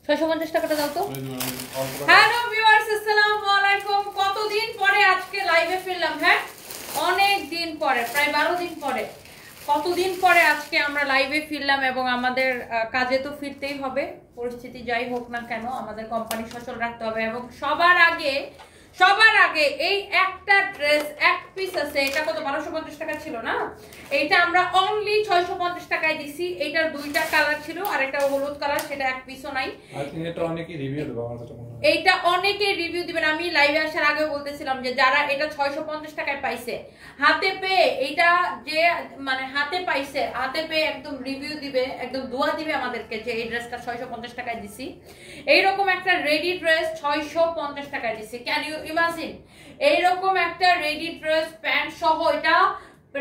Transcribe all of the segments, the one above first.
650 টাকাটা দাও তো। হ্যালো ভিউয়ার্স, আসসালামু আলাইকুম। কতদিন পরে আজকে লাইভে ফিরলাম। হ্যাঁ, অনেক দিন পরে, প্রায় 12 দিন পরে, কতদিন পরে আজকে আমরা লাইভে ফিরলাম এবং আমাদের কাজে তো ফিরতেই হবে, পরিস্থিতি যাই হোক না কেন আমাদের কোম্পানি সচল রাখতে হবে। এবং সবার আগে এই একটা ড্রেস এক পিস আছে, এটা কত 1250 টাকা ছিল না, এইটা আমরা অনলি 650 টাকায় দিছি। এটার দুইটা কালার ছিল, আর একটা হলুদ কালার, সেটা এক পিসও নাই। এটা অনেকেই রিভিউ দেবে, আমার যেটা মনে হয় এইটা অনেকেই রিভিউ দিবেন। আমি লাইভে আসার আগেও বলতেছিলাম যে যারা এটা 650 টাকায় পাইছে, হাতে পেয়ে, এইটা যে মানে হাতে পাইছে, হাতে পেয়ে একদম রিভিউ দিবে, একদম দোয়া দিবে আমাদেরকে যে এই ড্রেসটা 650 টাকায় দিছি। এইরকম একটা রেডি ড্রেস 650 টাকায় দিছি। Can you imagine? এইরকম একটা রেডি ড্রেস প্যান্ট সহ, এটা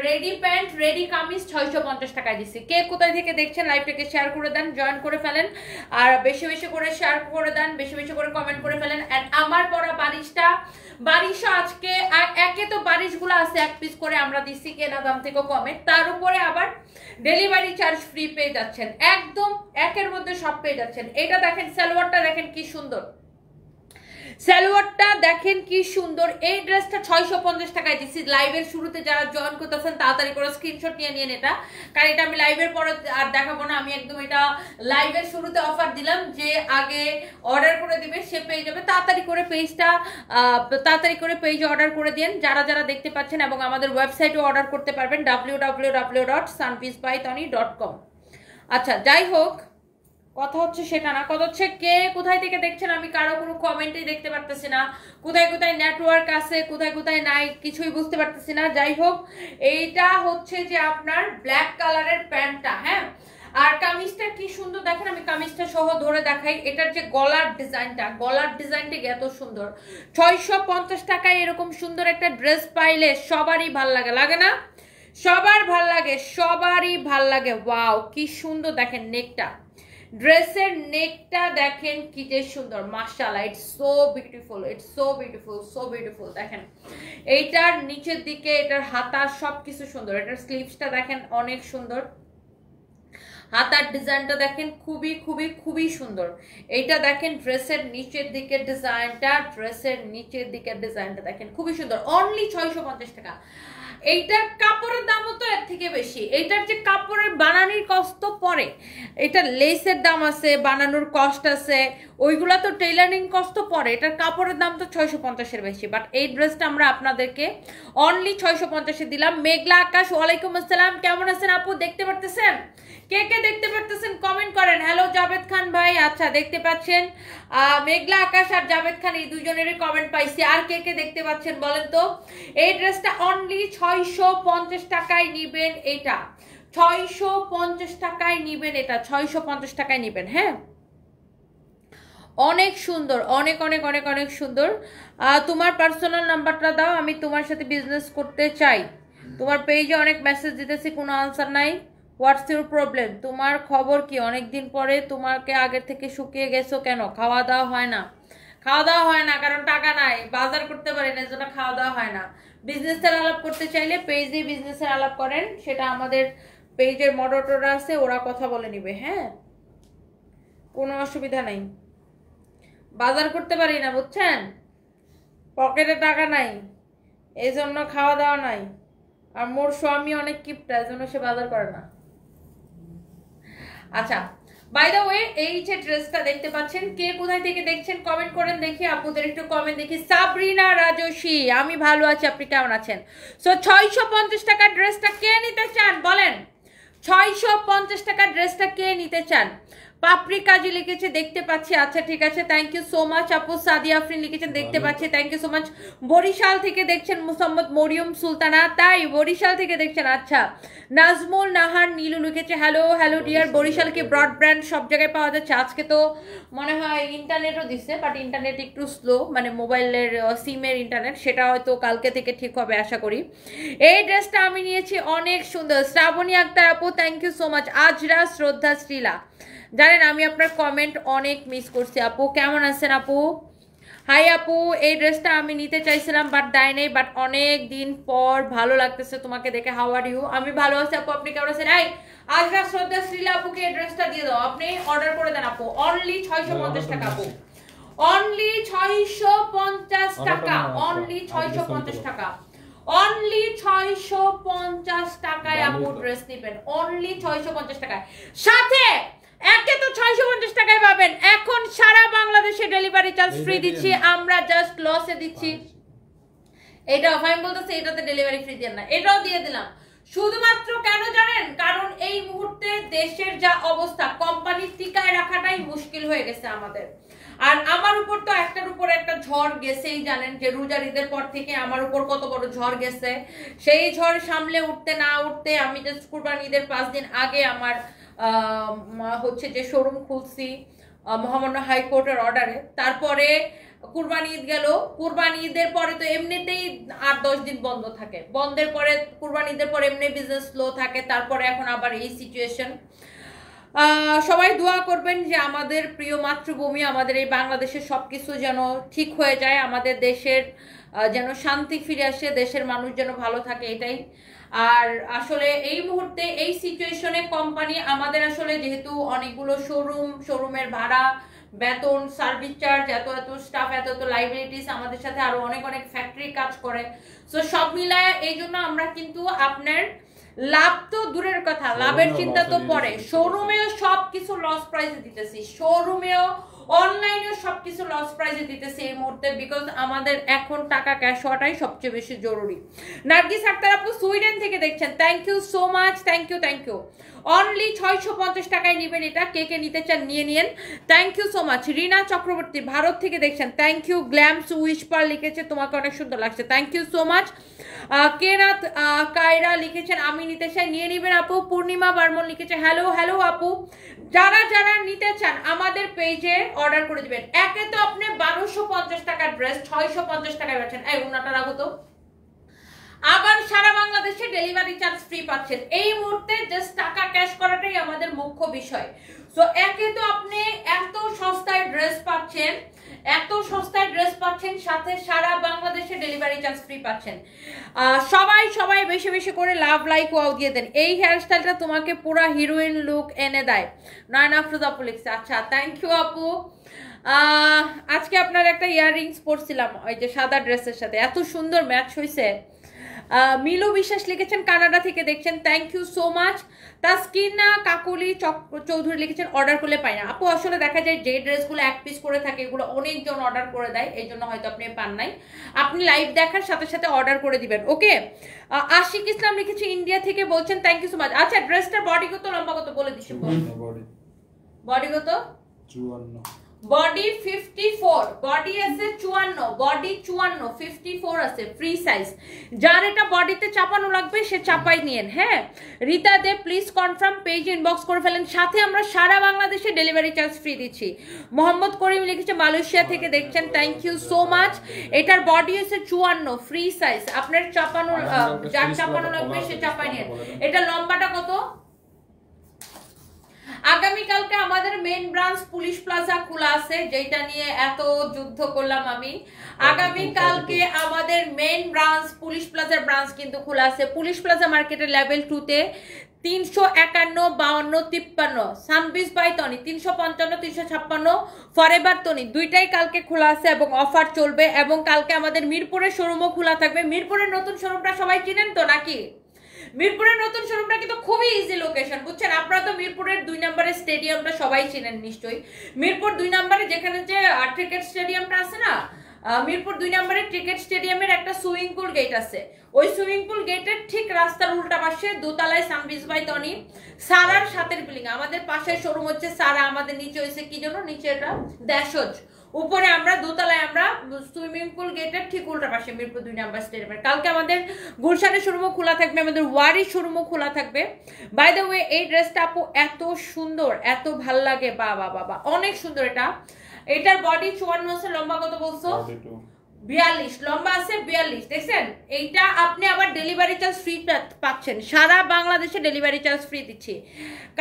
রেডি প্যান্ট রেডি কামিজ 650 টাকায় দিছি। কে কোথায় থেকে দেখছেন লাইভটাকে শেয়ার করে দেন, জয়েন করে ফেলেন, আর বেশি বেশি করে শেয়ার করে দেন, বেশি বেশি করে কমেন্ট করে ফেলেন। এন্ড আমার পরা বারিশও আজকে, একে তো বারিশগুলো আছে এক পিস করে আমরা দিছি কেনা দাম থেকে কমে, তার উপরে আবার ডেলিভারি চার্জ ফ্রি পেয়ে যাচ্ছেন, একদম একের মধ্যে সব পেয়ে যাচ্ছেন। এটা দেখেন, সালোয়ারটা দেখেন কি সুন্দর, সালোয়ারটা দেখেন কি সুন্দর। এই ড্রেসটা 650 টাকায় দিচ্ছি। লাইভের শুরুতে যারা জয়েন করতেছেন তাড়াতাড়ি করে স্ক্রিনশট নিয়ে নিন এটা, কারণ এটা আমি লাইভের পরে আর দেখাবো না। আমি একদম এটা লাইভের শুরুতে অফার দিলাম যে আগে অর্ডার করে দিবে সে পেয়ে যাবে। তাড়াতাড়ি করে পেজে অর্ডার করে দিন যারা যারা দেখতে পাচ্ছেন, এবং আমাদের ওয়েবসাইটেও অর্ডার করতে পারবেন www.sunpeacebystony.com। আচ্ছা, যাই হোক, কথা হচ্ছে সেটা না, কথা হচ্ছে কে কোথায় থেকে দেখছেন। আমি কারো কোনো কমেন্টই দেখতে পারতেছি না, কোথায় কোথায় নেটওয়ার্ক আছে, কোথায় কোথায় নাই, কিছুই বুঝতে পারতেছি না। যাই হোক, এইটা হচ্ছে যে আপনার ব্ল্যাক কালারের প্যান্টটা। হ্যাঁ, আর কামিজটা কি সুন্দর দেখেন, আমি কামিজটা সহ ধরে দেখাই। এটার যে গলার ডিজাইনটা এত সুন্দর। 650 টাকায় এরকম সুন্দর একটা ড্রেস পাইলে সবারই ভাল লাগে, লাগে না? সবার ভাল লাগে, সবারই ভাল লাগে। ওয়াও, কি সুন্দর দেখেন নেকটা, ড্রেসের নেকটা দেখেন কি যে সুন্দর, মাশাআল্লাহ, it's so beautiful, it's so beautiful, so beautiful. দেখেন এইটার নিচের দিকে, এটার হাতা সবকিছু সুন্দর, এটার স্লিভসটা দেখেন অনেক সুন্দর, হাতার ডিজাইনটা দেখেন খুবই খুবই খুবই সুন্দর। এইটা দেখেন ড্রেসের নিচের দিকের ডিজাইনটা দেখেন খুবই সুন্দর, অনলি 650 টাকা। এইটার কাপড়ের দামও তো এর থেকে বেশি। এইটার যে কাপড়ের বানানোর কষ্ট পরে, এটা লেসের দাম আছে, বানানোর কষ্ট আছে, ওইগুলা তো টেইলারিং কষ্ট পরে, এটার কাপড়ের দাম তো 650-এর বেশি। বাট এই ড্রেসটা আমরা আপনাদেরকে অনলি 650-এ দিলাম। মেঘলা আকাশ, ওয়ালাইকুম আসসালাম, কেমন আছেন আপু? দেখতে পারতেছেন? কে কে দেখতে পারতেছেন কমেন্ট করেন। হ্যালো জাভেদ খান ভাই, আচ্ছা দেখতে পাচ্ছেন। মেঘলা আকাশ আর জাভেদ খান এই দুজনেরই কমেন্ট পাইছি। আর কে কে দেখতে পাচ্ছেন বলেন তো? এই ড্রেসটা অনলি 650 টাকায় নিবেন, এটা 650 টাকায় নিবেন, এটা 650 টাকায় নিবেন। হ্যাঁ, অনেক সুন্দর, অনেক অনেক অনেক অনেক সুন্দর। তোমার পার্সোনাল নাম্বারটা দাও, আমি তোমার সাথে বিজনেস করতে চাই। তোমার পেজে অনেক মেসেজ দিতেছি, কোনো আনসার নাই। What's your problem? তোমার খবর কি? অনেকদিন পরে, তোমাকে আগের থেকে শুকিয়ে গেছো কেন? খাওয়া দাওয়া হয় না? খাওয়া দাওয়া হয় না কারণ টাকা নাই, বাজার করতে পারি না, এর জন্য খাওয়া দাওয়া হয় না। বিজনেসের আলাপ করতে চাইলে পেজ দিয়ে বিজনেসের আলাপ করেন, সেটা আমাদের পেজের মডারেটররা আছে, ওরা কথা বলে নিবে। হ্যাঁ, কোনো অসুবিধা নাই। বাজার করতে পারি না, বুঝছেন? পকেটে টাকা নাই, এই জন্য খাওয়া দাওয়া নাই। আর মোর স্বামী অনেক কিপটা, এই জন্য সে বাজার করে না। আচ্ছা, বাই দ্য ওয়ে, এই যে ড্রেসটা দেখতে পাচ্ছেন, কে কোথায় থেকে দেখছেন কমেন্ট করেন দেখি। আপুদের একটু কমেন্ট দেখি। সাবরিনা রাজস্বী, আমি ভালো আছি, আপনি কেমন আছেন? সো 650 টাকার ড্রেসটা কে নিতে চান বলেন? 650 টাকার ড্রেসটা কে নিতে চান? পাপড়ি কাজী লিখেছে, দেখতে পাচ্ছি। আচ্ছা ঠিক আছে, থ্যাংক ইউ সো মাচ। আপু সাদিয়া আফরিন লিখেছেন, দেখতে পাচ্ছি, thank you so much. Barishal থেকে দেখছেন মোহাম্মদ মরিয়ম সুলতানা, তাই বরিশাল থেকে দেখছেন। আচ্ছা, নাজমুল নাহার নীলু লিখেছে, হ্যালো হ্যালো ডিয়ার। বরিশাল কি ব্রডব্যান্ড সব জায়গায় পাওয়া যাচ্ছে? আজকে তো মনে হয় ইন্টারনেটও দিচ্ছে, বাট ইন্টারনেট একটু স্লো, মানে মোবাইলের সিমের ইন্টারনেট, সেটা হয়তো কালকে থেকে ঠিক হবে আশা করি। এই ড্রেসটা আমি নিয়েছি, অনেক সুন্দর। শ্রাবণী আক্তার আপু, থ্যাংক ইউ সো মাচ। আজরা শ্রদ্ধা শ্রীলা, জানেন আমি আপনার কমেন্ট অনেক মিস করছি। আপু কেমন আছেন? আপু হাই আপু, এই ড্রেসটা আমি নিতে চাইছিলাম বাট দেয় নেই, বাট অনেক দিন পর ভালো লাগতেছে তোমাকে দেখে। How are you? আমি ভালো আছি আপু, আপনি কেমন আছেন? এই আজরা শ্রদ্ধা শ্রীলা আপুকে অ্যাড্রেসটা দিয়ে দাও, আপনি অর্ডার করে দেন আপু, অনলি 650 টাকা আপু, অনলি 650 টাকা, অনলি 650 টাকা, অনলি 650 টাকায় আপু ড্রেস নেবেন, অনলি 650 টাকায়। সাথে একে তো 650 টাকায় পাবেন, এখন সারা বাংলাদেশে ডেলিভারি চার্জ ফ্রি দিচ্ছি আমরা, জাস্ট লসে দিচ্ছি। এটা আমি বলতেছি এটাতে ডেলিভারি ফ্রি দেন না, এটাও দিয়ে দিলাম শুধুমাত্র কেন জানেন, কারণ এই মুহূর্তে দেশের যা অবস্থা কোম্পানি টিকায় রাখাটাই মুশকিল হয়ে গেছে আমাদের। আর আমার উপর তো একটার উপর একটা ঝড় গেছেই, জানেন যে রোজার ঈদের পর থেকে আমার উপর কত বড় ঝড় গেছে, সেই ঝড় সামলে উঠতে না উঠতে আমি জাস্ট কুরবানি ঈদের 5 দিন আগে আমার হচ্ছে যে শোরুম খুলছি মহামান্য হাইকোর্টের অর্ডারে, তারপরে কুরবানি ঈদ গেল, কুরবানি ঈদের পরে তো এমনিতেই 8-10 দিন বন্ধ থাকে, বন্ধের পরে কুরবানি ঈদের পরে এমনি বিজনেস স্লো থাকে, তারপরে এখন আবার এই সিচুয়েশন। সবাই দোয়া করবেন যে আমাদের প্রিয় মাতৃভূমি, আমাদের এই বাংলাদেশের সবকিছু যেন ঠিক হয়ে যায়, আমাদের দেশের যেন শান্তি ফিরে আসে, দেশের মানুষ যেন ভালো থাকে, এটাই। আর আসলে এই মুহূর্তে এই সিচুয়েশনে কোম্পানি আমাদের আসলে যেহেতু অনেকগুলো শোরুমের ভাড়া, বেতন, সার্ভিস চার্জ, এত স্টাফ, এত লাইবিলিটিস, আমাদের সাথে আরো অনেক ফ্যাক্টরি কাজ করে, সো সব মিলায় এই জন্য আমরা কিন্তু আপনার লাভ তো দূরের কথা, লাভের চিন্তা তো পরে, শোরুমেও সবকিছু লস প্রাইসে দিতেছি, শোরুমেও অনলাইনেও সবকিছু লস প্রাইসে দিতেছি এই মুহূর্তে, বিকজ আমাদের এখন টাকা ক্যাশ হওয়াটাই সবচেয়ে বেশি জরুরি। নার্গিস আক্তার আপু সুইডেন থেকে দেখছেন, thank you so much, thank you. Only 650 টাকায় নেবেন, এটা কে কে নিতে চান নিয়ে নিন, থ্যাংক ইউ সো মাচ। রিনা চক্রবর্তী ভারত থেকে দেখছেন, থ্যাংক ইউ। গ্ল্যামস উইশপার লিখেছে তোমাকে অনেক সুন্দর লাগছে, থ্যাংক ইউ সো মাচ। কেরাত কায়রা লিখেছেন আমি নিতে চাই, নিয়ে নেবেন আপু। পূর্ণিমা বর্মন লিখেছে হ্যালো আপু, যারা নিতে চান আমাদের পেজে অর্ডার করে দিবেন। একে তো আপনি 1250 টাকার ড্রেস 650 টাকায় পাচ্ছেন, এই উন্নাটা রাখো তো, আবার সারা বাংলাদেশে ডেলিভারি চার্জ ফ্রি পাচ্ছেন। এই মুহূর্তে জাস্ট টাকা ক্যাশ করাটাই আমাদের মুখ্য বিষয়। সো একে তো আপনি এত সস্তায় ড্রেস পাচ্ছেন, সাথে সারা বাংলাদেশে ডেলিভারি চার্জ ফ্রি পাচ্ছেন। সবাই বেশি করে লাভ লাইক ওয়াও দিয়ে দেন। এই হেয়ারস্টাইলটা তোমাকে পুরা হিরোইন লুক এনে দেয়, নয়না আফরোজা আপু লিখছে। আচ্ছা, থ্যাংক ইউ আপু। আজকে আপনার একটা ইয়াররিংস পরছিলাম ওই যে সাদা ড্রেসের সাথে, এত সুন্দর ম্যাচ হয়েছে। মিলু বিশ্বাস লিখেছেন কানাডা থেকে দেখছেন, thank you so much. Taskina Kakuli Chowdhury লিখেছেন অর্ডার করলে পাই না আপু, আসলে দেখা যায় যে ড্রেসগুলো এক পিস করে থাকে এগুলো অনেকজন অর্ডার করে দেয়, এই জন্য হয়তো আপনি পান নাই, আপনি লাইভ দেখার সাথে অর্ডার করে দিবেন, ওকে। আশিক ইসলাম লিখেছে ইন্ডিয়া থেকে বলছেন, থ্যাংক ইউ সো মাচ। আচ্ছা, ড্রেসটার বডি কত লম্বা কত বলে দিচ্ছি, বডি কত? 54, বডি 54, বডি আছে 54, বডি 54, 54 আছে ফ্রি সাইজ। যার এটা বডিতে চাপানো লাগবে সে চাপাই নিয়েন, হ্যাঁ। রীতা দে প্লিজ কনফার্ম, পেজ ইনবক্স করে ফেলেন, সাথে আমরা সারা বাংলাদেশে ডেলিভারি চার্জ ফ্রি দিচ্ছি। মোহাম্মদ করিম লিখেছে মালয়েশিয়া থেকে দেখছেন, থ্যাংক ইউ সো মাচ। এটার বডি আছে 54 ফ্রি সাইজ, আপনার চাপানো যার চাপানো লাগবে সে চাপাই নিয়েন। এটা লম্বাটা কত? আগামীকালকে আমাদের মেইন ব্রাঞ্চ পুলিশ প্লাজা খোলা আছে, যেটা নিয়ে এত যুদ্ধ করলাম আমি। আগামীকালকে আমাদের মেইন ব্রাঞ্চ পুলিশ প্লাজার ব্রাঞ্চ কিন্তু খোলা আছে, পুলিশ প্লাজা মার্কেটের লেভেল 2 তে 351, 52, 53 সানবিজ বাই তনি 355, 356 ফরএভার তনি দুইটাই কালকে খোলা আছে এবং অফার চলবে। এবং কালকে আমাদের মিরপুরের শোরুমও খোলা থাকবে। মিরপুরের নতুন শোরুমটা সবাই চিনেন তো নাকি? মিরপুরের নতুন শোরুমটা কিন্তু খুবই ইজি লোকেশন, বুঝছেন? আপনারা তো মিরপুরের 2 নম্বরের স্টেডিয়ামটা সবাই চিনেন নিশ্চয়ই। মিরপুর 2 নম্বরে যেখানে যে ক্রিকেট স্টেডিয়ামটা আছে না, মিরপুর 2 নম্বরের ক্রিকেট স্টেডিয়ামের একটা সুইমিং পুল গেট আছে, ওই সুইমিং পুল গেটের ঠিক রাস্তার উল্টা পাশে দোতলায় সানবিজ বাই তনি সারার সাথের বিল্ডিং, আমাদের পাশে শোরুম হচ্ছে সারা, আমাদের নিচে হয়েছে কি জন্য, নিচে এটা দেশজ, উপরে আমরা দোতলায় আমরা সুইমিং পুল গেটের ঠিক উল্টা পাশে মিরপুর 2 নম্বর স্টেডিয়ামের। কালকে আমাদের গুলশানের শোরুমও খোলা থাকবে, আমাদের ওয়ারি শোরুমও খোলা থাকবে। বাই দ্য ওয়ে এই ড্রেসটা আপু এত সুন্দর, এত ভাল লাগে, বাবা অনেক সুন্দর। এটার বডি 54 আছে, লম্বা কত বলছো? 42, লম্বা আছে 42, দেখছেন? এইটা আপনি আবার ডেলিভারি চার্জ ফ্রি পাচ্ছেন, সারা বাংলাদেশে ডেলিভারি চার্জ ফ্রি দিচ্ছি।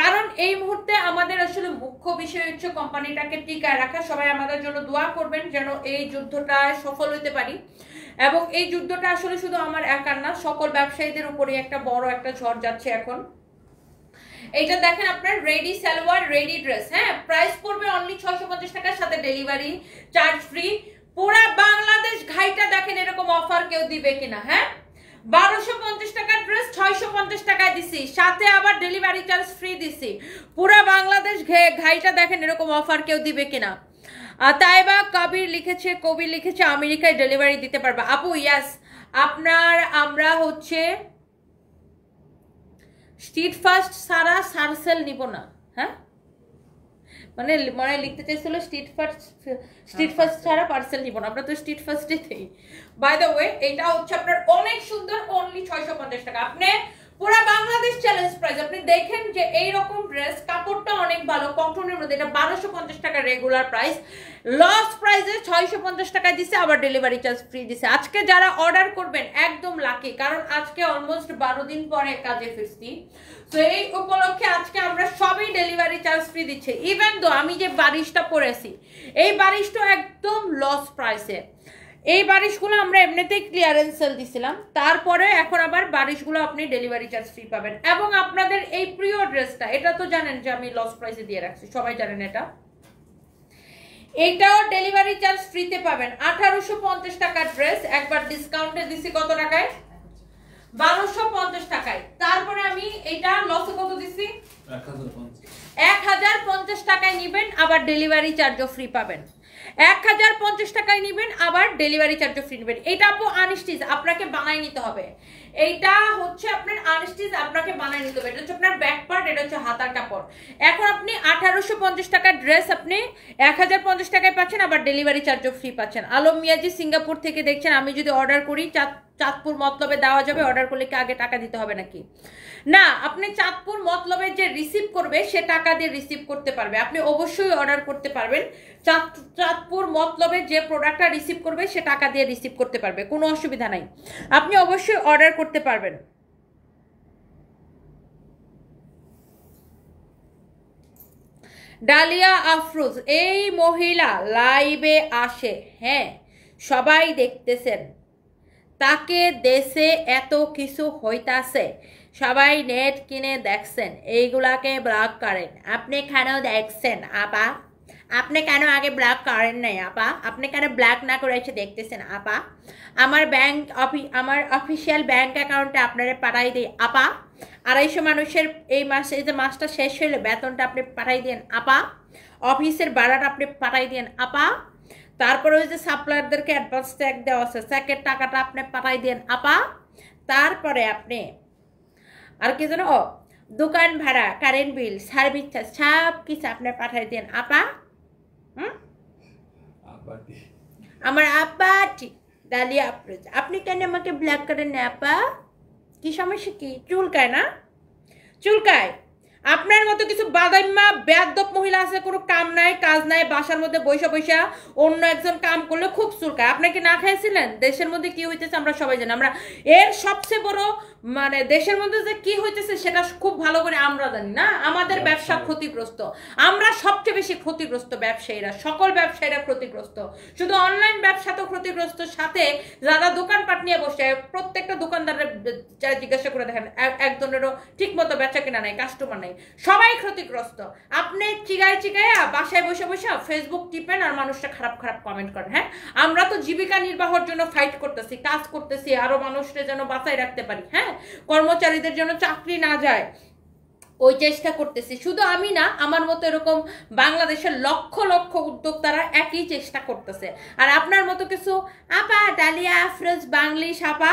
কারণ এই মুহূর্তে আমাদের আসলে মুখ্য বিষয় হচ্ছে কোম্পানিটাকে টিকায় রাখা। সবাই আমাদের জন্য দোয়া করবেন যেন এই যুদ্ধটা সফল হতে পারি। এবং এই যুদ্ধটা আসলে শুধু আমার একার না, সকল ব্যবসায়ীদের উপরে একটা বড় একটা ঝড় যাচ্ছে এখন। এইটা দেখেন আপনার রেডি সালোয়ার রেডি ড্রেস, হ্যাঁ প্রাইস পড়বে অনলি 650 টাকার সাথে ডেলিভারি চার্জ ফ্রি। পুরা বাংলাদেশ ঘাইটা দেখেন এরকম অফার কেউ দিবে কিনা, হ্যাঁ 1250 টাকার ড্রেস 650 টাকায় দিছি, সাথে আবার ডেলিভারি চার্জ ফ্রি দিছি। পুরা বাংলাদেশ ঘাইটা দেখেন এরকম অফার কেউ দিবে কিনা। তাইবা কবির লিখেছে আমেরিকায় ডেলিভারি দিতে পারবে আপু। ইয়াস, আপনার আমরা হচ্ছে স্ট্রিট ফাস্ট সারা সারসেল নিব না, হ্যাঁ মানে মানে লিখতে চাইছিল স্ট্রিট ফাস্ট ছাড়া পার্সেল নিব না, আমরা তো স্ট্রিট ফাস্টে দেই। বাই দ্য ওয়ে এটা হচ্ছে আপনার অনেক সুন্দর, অনলি 650 টাকা। আপনি পুরো বাংলাদেশ চ্যালেঞ্জ প্রাইস, আপনি দেখেন যে এই রকম ড্রেস কাপড়টা অনেক ভালো কটনের মধ্যে, এটা 1250 টাকা রেগুলার প্রাইস, লস প্রাইসে 650 টাকায় দিছে, আবার ডেলিভারি চার্জ ফ্রি দিছে। আজকে যারা অর্ডার করবেন একদম লাকি, কারণ আজকে অলমোস্ট 12 দিন পরে কাজে ফিরছি, তো এই উপলক্ষে আজকে আমরা সবই ডেলিভারি চার্জ ফ্রি দিচ্ছি। ইভেন তো আমি যে বারিশটা পরেছি এই বারিশটা একদম লস প্রাইসে, এই বারিশগুলো আমরা এমনিতেই ক্লিয়ারেন্স সেল দিছিলাম, তারপরে এখন আবার বারিশগুলো আপনি ডেলিভারি চার্জ ফ্রি পাবেন। এবং আপনাদের এই প্রিয় ড্রেসটা, এটা তো জানেন যে আমি লস প্রাইসে দিয়ে রাখছি, সবাই জানেন এটা, এটাও ডেলিভারি চার্জ ফ্রিতে পাবেন। 1850 টাকার ড্রেস, একবার ডিসকাউন্টে দিছি কত টাকায়, 1250 টাকায়। তারপরে আমি এটা লসে কত দিছি, 1050 টাকায় নিবেন, আবার ডেলিভারি চার্জও ফ্রি পাবেন। 1050 টাকায় নিবেন, আবার ডেলিভারি চার্জও ফ্রি নেবেন। এটা আপু আনস্টিচ আপনাকে বানাই নিতে হবে, এইটা হচ্ছে আপনার আনস্টিচ আপনাকে বানাই নিতে হবে। এটা হচ্ছে আপনার ব্যাক পার্ট, এটা হচ্ছে হাতার কাপড়। এখন আপনি 1850 টাকার ড্রেস আপনি 1050 টাকায় পাচ্ছেন, আবার ডেলিভারি চার্জও ফ্রি পাচ্ছেন। আলম মিয়াজি সিঙ্গাপুর থেকে দেখছেন, আমি যদি অর্ডার করি চাঁদপুর মতলবে দেওয়া যাবে, অর্ডার করলে কি আগে টাকা দিতে হবে নাকি? না, আপনি চাঁদপুর মতলবে যে রিসিভ করবে সে টাকা দিয়ে রিসিভ করতে পারবে, আপনি অবশ্যই অর্ডার করতে পারবেন। চাঁদপুর মতলবে যে প্রোডাক্টটা রিসিভ করবে সে টাকা দিয়ে রিসিভ করতে পারবে, কোনো অসুবিধা নাই, আপনি অবশ্যই অর্ডার করতে পারবেন। ডালিয়া আফরোজ, এই মহিলা লাইভে আসে, হ্যাঁ সবাই দেখতেছেন, তাকে দেশে এত কিছু হইতাছে, সবাই নেট কিনে দেখছেন, এইগুলাকে ব্লক করেন। আপনি কেন দেখছেন আপা? আপনি কেন আগে ব্লক করেন নাই আপা? আপনি কেন ব্লক না করে এসে দেখতেছেন আপা? আমার অফিসিয়াল ব্যাংক অ্যাকাউন্টে আপনারা পাঠাই দিই আপা। 250 মানুষের এই মাসে, এই যে মাসটা শেষ হইলে বেতনটা আপনি পাঠাই দেন আপা। অফিসের ভাড়াটা আপনি পাঠাই দেন আপা। তারপরে ওই যে সাপ্লায়ারদেরকে অ্যাডভান্স চেক দেওয়া আছে, চেকের টাকাটা আপনি পাঠাই দেন আপা। তারপরে আপনি আর কি জানো, দোকান ভাড়া, কারেন্ট বিল, সার্ভিস চার্জ সব কিছু আপনি পাঠাই দেন আপা। আমার আপা ঠিক ডালিয়া আফরোজ, আপনি কেন আমাকে ব্ল্যাক করেন না আপা? কি সমস্যা কি? চুলকায় না? চুলকায়? আপনার মতো কিছু বাদাইম্মা বেয়াদব মহিলা আছে, কোনো কাম নাই কাজ নাই, বাসার মধ্যে বৈশা বৈশা অন্য একজন কাম করলে খুব চুলকায়। আপনাকে না খাইছিলেন? দেশের মধ্যে কি হইতেছে আমরা সবাই জানি, আমরা এর সবচেয়ে বড় মানে দেশের মধ্যে যে কি হইতেছে সেটা খুব ভালো করে আমরা জানি না। আমাদের ব্যবসা ক্ষতিগ্রস্ত, আমরা সবচেয়ে বেশি ক্ষতিগ্রস্ত ব্যবসায়ীরা, সকল ব্যবসায়ীরা ক্ষতিগ্রস্ত। শুধু অনলাইন ব্যবসা তো ক্ষতিগ্রস্ত, সাথে যারা দোকানপাট নিয়ে বসে প্রত্যেকটা দোকানদারের জিজ্ঞাসা করে দেখেন, একজনেরও ঠিক মতো বেচা কেনা নাই, কাস্টমার নাই, সবাই ক্ষতিগ্রস্ত। আপনি চিগায় চিগাইয়া বাসায় বসে বসে ফেসবুক টিপেন আর মানুষটা খারাপ খারাপ কমেন্ট করেন। হ্যাঁ, আমরা তো জীবিকা নির্বাহের জন্য ফাইট করতেছি, কাজ করতেছি, আরো মানুষের যেন বাঁচাই রাখতে পারি, হ্যাঁ কর্মচারীদের জন্য চাকরি না যায় ওই চেষ্টা করতেছি। শুধু আমি না, আমার মতো এরকম বাংলাদেশের লক্ষ লক্ষ উদ্যোক্তারা একই চেষ্টা করতেছে। আর আপনার মতো কিছু আপা ডালিয়া আফরোজ বাংলিশ আপা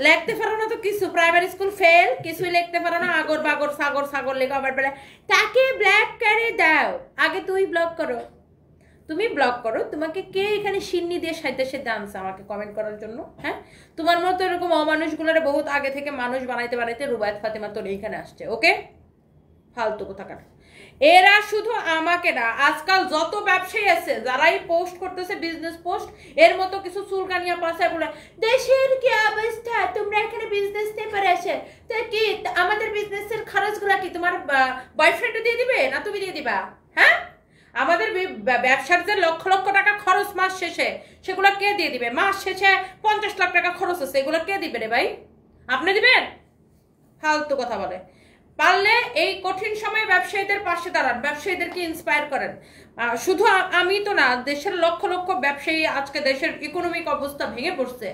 লিখতে পারো না তো, কিছু প্রাইমারি স্কুল ফেল, কিছুই লিখতে পারো না, আগর বাগর সাগর সাগর লেখো, আবার বেলা তাকে ব্লক করে দাও। আগে তুই ব্লক করো, তুমি ব্লক করো। তোমাকে কে এখানে সিন্নি দিয়ে সাইতে সাইতে আনছে আমাকে কমেন্ট করার জন্য? হ্যাঁ, তোমার মতো এরকম অমানুষগুলোরে বহুত আগে থেকে মানুষ বানাইতে বানাইতে রুবায়েত ফাতেমা তোর এইখানে আসছে। ওকে, ফালতু কোথাকার। এরা শুধু আমাকে না, আজকাল যত ব্যবসায়ী আছে যারাই পোস্ট করতেছে বিজনেস পোস্ট, এর মতো কিছু চুলকানিয়া পাশায় বলে দেশের কি অবস্থা, তোমরা এখানে বিজনেস নিয়ে পারে আসে, তো কি আমাদের বিজনেসের খরচগুলা কি তোমার বয়ফ্রেন্ড দিয়ে দিবে না তুমি দিয়ে দিবা? হ্যাঁ, আমাদের ব্যবসার যে লক্ষ লক্ষ টাকা খরচ মাস শেষে, সেগুলো কে দিয়ে দিবে? মাস শেষে 50 লাখ টাকা খরচ আছে, এগুলো কে দিবে রে ভাই? আপনি দিবেন? ফালতু কথা বলে। পারলে এই কঠিন সময়ে ব্যবসায়ীদের পাশে দাঁড়ান, ব্যবসায়ীদেরকে ইন্সপায়ার করেন। শুধু আমি তো না, দেশের লক্ষ লক্ষ ব্যবসায়ী, আজকে দেশের ইকোনমিক অবস্থা ভেঙে পড়ছে।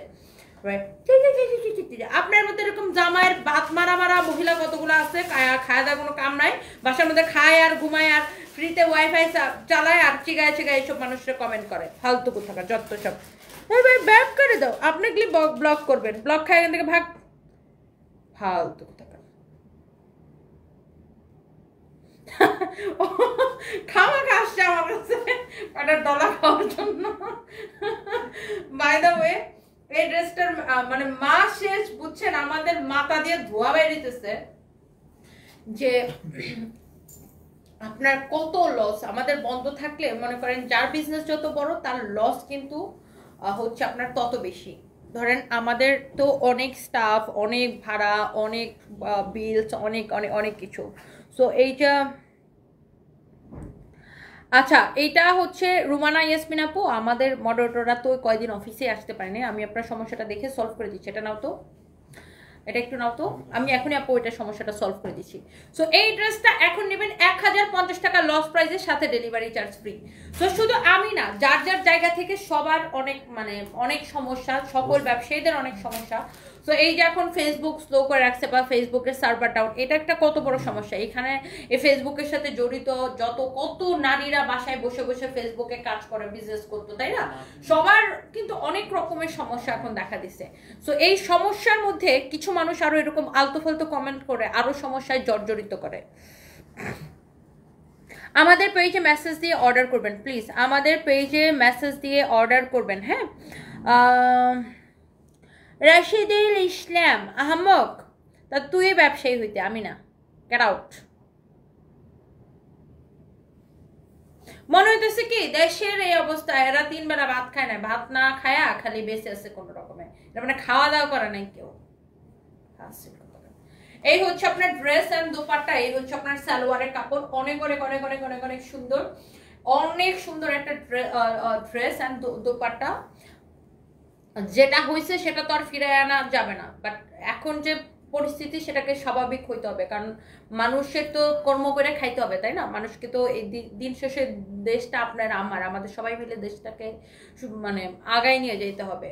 আপনার মধ্যে এরকম জামাইয়ের ভাত মারা মারা মহিলা কতগুলো আছে, খাওয়া দাওয়া কোনো কাম নাই, বাসার মধ্যে খায় আর ঘুমায় আর ফ্রিতে ওয়াইফাই চালায় আর চিগায় চিগায় এইসব মানুষরা কমেন্ট করে, ফালতু কোথাকা যত সব। ভাই ব্যাক করে দাও, আপনি কি ব্লক করবেন, ব্লক খায় এখান থেকে ভাগ, ফালতু কোথাকা। খাওয়া আসছে আমার কাছে একটা ডলা খাওয়ার জন্য। বাই দ্য ওয়ে, এই ড্রেসটার মানে মাস শেষ বুঝছেন, আমাদের মাথা দিয়ে ধোয়া বেরিয়েছে যে আপনার কত লস। আমাদের বন্ধ থাকলে মনে করেন যার বিজনেস যত বড় তার লস কিন্তু হচ্ছে আপনার তত বেশি। ধরেন আমাদের তো অনেক স্টাফ, অনেক ভাড়া, অনেক বিলস, অনেক অনেক অনেক কিছু। সো এইটা আচ্ছা, এইটা হচ্ছে রুমানা ইয়াসমিন আপু, আমাদের মডারেটররা তো কয়দিন অফিসে আসতে পারেনি, আমি আপনার সমস্যাটা দেখে সলভ করে দিচ্ছি। এটা নাও তো, এটা একটু নাও তো, আমি এখনই আপু এটা সমস্যাটা সলভ করে দিচ্ছি। সো এই ড্রেসটা এখন নেবেন 1050 টাকা লস প্রাইসের সাথে ডেলিভারি চার্জ ফ্রি। সো শুধু আমি না, যার যার জায়গা থেকে সবার অনেক মানে অনেক সমস্যা, সকল ব্যবসায়ীদের অনেক সমস্যা। সো এই যে এখন ফেসবুক স্লো করে রাখছে বা ফেসবুকের সার্ভার ডাউন, এটা একটা কত বড় সমস্যা। এখানে এই ফেসবুকের সাথে জড়িত কত নারীরা বাসায় বসে বসে ফেসবুকে কাজ করে, বিজনেস করতো, তাই না? সবার কিন্তু অনেক রকমের সমস্যা এখন দেখা দিচ্ছে। সো এই সমস্যার মধ্যে কিছু মানুষ আরো এরকম আলতু ফালতু কমেন্ট করে আরো সমস্যায় জর্জরিত করে। আমাদের পেজে মেসেজ দিয়ে অর্ডার করবেন প্লিজ, আমাদের পেজে মেসেজ দিয়ে অর্ডার করবেন। হ্যাঁ, রাশিদুল ইসলাম আহমক, তা তুই ব্যবসায়ী হইতে, আমি না, গেট আউট। মনে হইতেছে কি দেশের এই অবস্থা, এরা 3 বেলা ভাত খায় না, ভাত না খায়া খালি বেঁচে আছে কোন রকমে, মানে খাওয়া দাওয়া করে নাই কেউ। এই হচ্ছে আপনার ড্রেস এন্ড দোপাট্টা, এই হচ্ছে আপনার সালোয়ারের কাপড়, অনেক অনেক অনেক অনেক অনেক অনেক সুন্দর, অনেক সুন্দর একটা ড্রেস এন্ড দোপাট্টা। যেটা হয়েছে সেটা তো আর ফিরে আনা যাবে না, বাট এখন যে পরিস্থিতি সেটাকে স্বাভাবিক হইতে হবে, কারণ মানুষের তো কর্ম করে খাইতে হবে, তাই না? মানুষকে তো এই দিন শেষে দেশটা আপনার আমাদের সবাই মিলে দেশটাকে মানে আগায় নিয়ে যেতে হবে।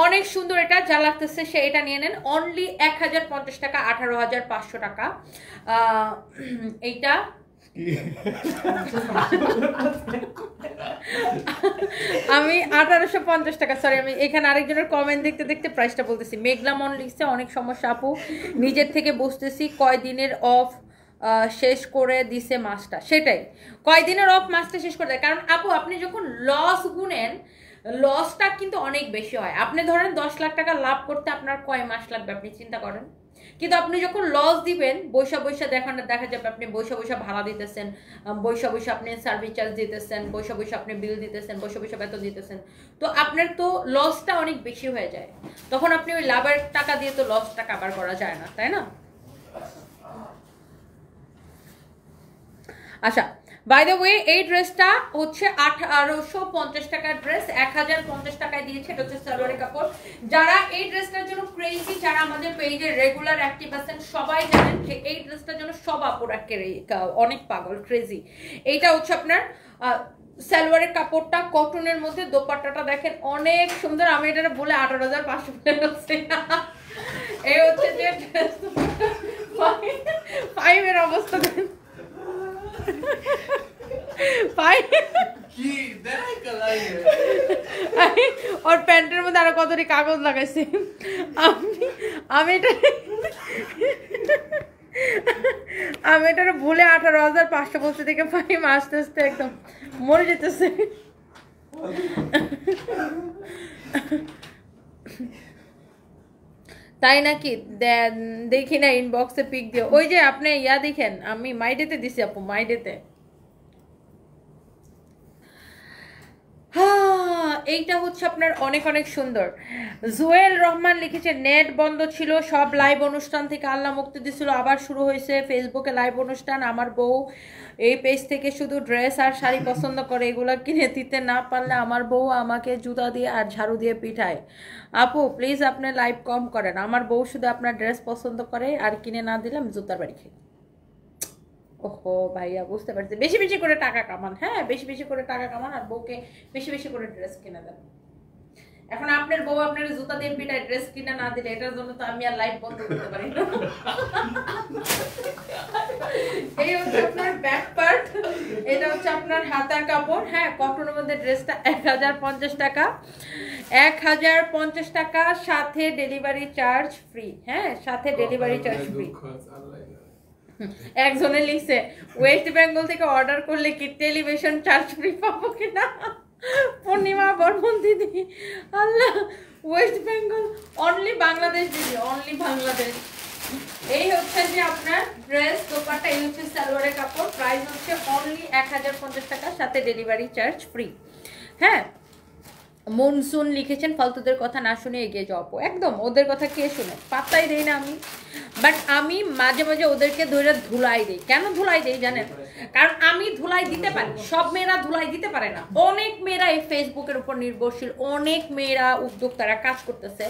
অনেক সুন্দর, এটা যা লাগতেছে সে এটা নিয়ে নেন, অনলি 1050 টাকা, 18,500 টাকা এইটা। আমি 1850 টাকা, সরি আমি এখানে আরেকজনের কমেন্ট দেখতে দেখতে প্রাইসটা বলতেছি। মেঘলা মন লিখছে অনেক সমস্যা আপু, নিজের থেকে বুঝতেছি, কয়দিনের অফ শেষ করে দিছে মাসটা। সেটাই, কয়দিনের অফ মাসটা শেষ করে দেয়, কারণ আপু আপনি যখন লস গুনেন লসটা কিন্তু অনেক বেশি হয়। আপনি ধরেন 10 লাখ টাকা লাভ করতে আপনার কয় মাস লাগবে আপনি চিন্তা করেন, কিন্তু আপনি যখন লস দিবেন বৈশা দেখা যাবে আপনি বৈশা ভাড়া দিতেছেন, বৈশা আপনি সার্ভিস চার্জ দিতেছেন, বৈশা আপনি বিল দিতেছেন, বৈশা বেতন দিতেছেন, তো আপনার তো লসটা অনেক বেশি হয়ে যায়। তখন আপনি ওই লাভের টাকা দিয়ে তো লসটা কাভার করা যায় না, তাই না? আচ্ছা, বাই দ্য ওয়ে এই ড্রেসটা হচ্ছে 1850 টাকার ড্রেস, 1050 টাকায় দিয়েছে। এটা হচ্ছে সালোয়ারের কাপড়। যারা এই ড্রেসটার জন্য ক্রেজি, যারা আমাদের পেজে রেগুলার অ্যাক্টিভ আছেন, সবাই জানেন যে এই ড্রেসটার জন্য সব আপুরা অনেক পাগল, ক্রেজি। এইটা হচ্ছে আপনার সালোয়ারের কাপড়টা কটনের মধ্যে, দোপাট্টাটা দেখেন অনেক সুন্দর। আমি এটা বলে 18,500 বলছি। এই হচ্ছে যে ফাইভের অবস্থা और প্যান্টের মধ্যে আরো কতটি কাগজ লাগাইছে। আমি এটা ভুলে 18,500 বলতে থেকে ফাইম আস্তে আস্তে একদম মরে যেতেছে। তাই নাকি? দেখি না ইনবক্সে পিক দিও। ওই যে আপনি ইয়া দেখেন, আমি মাইডেতে দিছি আপু, মাইডেতে। এইটা হচ্ছে আপনার অনেক অনেক সুন্দর। জুয়েল রহমান লিখেছে নেট বন্ধ ছিল, সব লাইভ অনুষ্ঠান থেকে আল্লাহ মুক্তি দিছিল, আবার শুরু হয়েছে ফেসবুকে লাইভ অনুষ্ঠান। আমার বউ এই পেজ থেকে শুধু ড্রেস আর শাড়ি পছন্দ করে, এগুলো কিনে দিতে না পারলে আমার বউ আমাকে জুতা দিয়ে আর ঝাড়ু দিয়ে পিঠায়। আপু প্লিজ আপনি লাইভ কম করেন, আমার বউ শুধু আপনার ড্রেস পছন্দ করে আর কিনে না দিলে আমি জুতার বাড়ি খাই। ওহো ভাইয়া বুঝতে পারছি, বেশি বেশি করে টাকা কামান, হ্যাঁ বেশি বেশি করে টাকা কামান আর বউকে বেশি বেশি করে ড্রেস কিনে দেন। এখন আপনার বউ আপনার জুতা দিয়ে পিটায় ড্রেস কিনে না দিলে এটার জন্য তো আমি আর লাইভ বন্ধ করতে পারি না। এই হচ্ছে আপনার ব্যাক পার্ট, এটা হচ্ছে আপনার হাতার কাপড়। হ্যাঁ কটনের মধ্যে ড্রেসটা 1050 টাকা, 1050 টাকা, সাথে ডেলিভারি চার্জ ফ্রি। হ্যাঁ সাথে ডেলিভারি চার্জ ফ্রি। একজনে লিখছে ওয়েস্ট বেঙ্গল থেকে অর্ডার করলে কি টেলিভিশন চার্জ ফ্রি পাবো কিনা। পূর্ণিমা বর্মন দিদি, আল্লাহ, ওয়েস্ট বেঙ্গল অনলি বাংলাদেশ দিদি, অনলি বাংলাদেশ। এই হচ্ছে যে আপনার ড্রেস দোপাট্টা, এই হচ্ছে সালোয়ারের কাপড়, প্রাইস হচ্ছে অনলি 1050 টাকা, সাথে ডেলিভারি চার্জ ফ্রি। হ্যাঁ মনসুন লিখেছেন ফালতুদের কথা না শুনে এগিয়ে যাও। একদম ওদের কথা কে শুনে, পাত্তাই দেই না আমি। বাট আমি মাঝে মাঝে ওদেরকে ধরে ধুলাই দিই। কেন ধুলাই দিই জানেন? কারণ আমি ধুলাই দিতে পারি, সব মেয়েরা ধুলাই দিতে পারে না। অনেক মেয়েরা এই ফেসবুকের উপর নির্ভরশীল, অনেক মেয়েরা উদ্যোক্তারা কাজ করতেছে।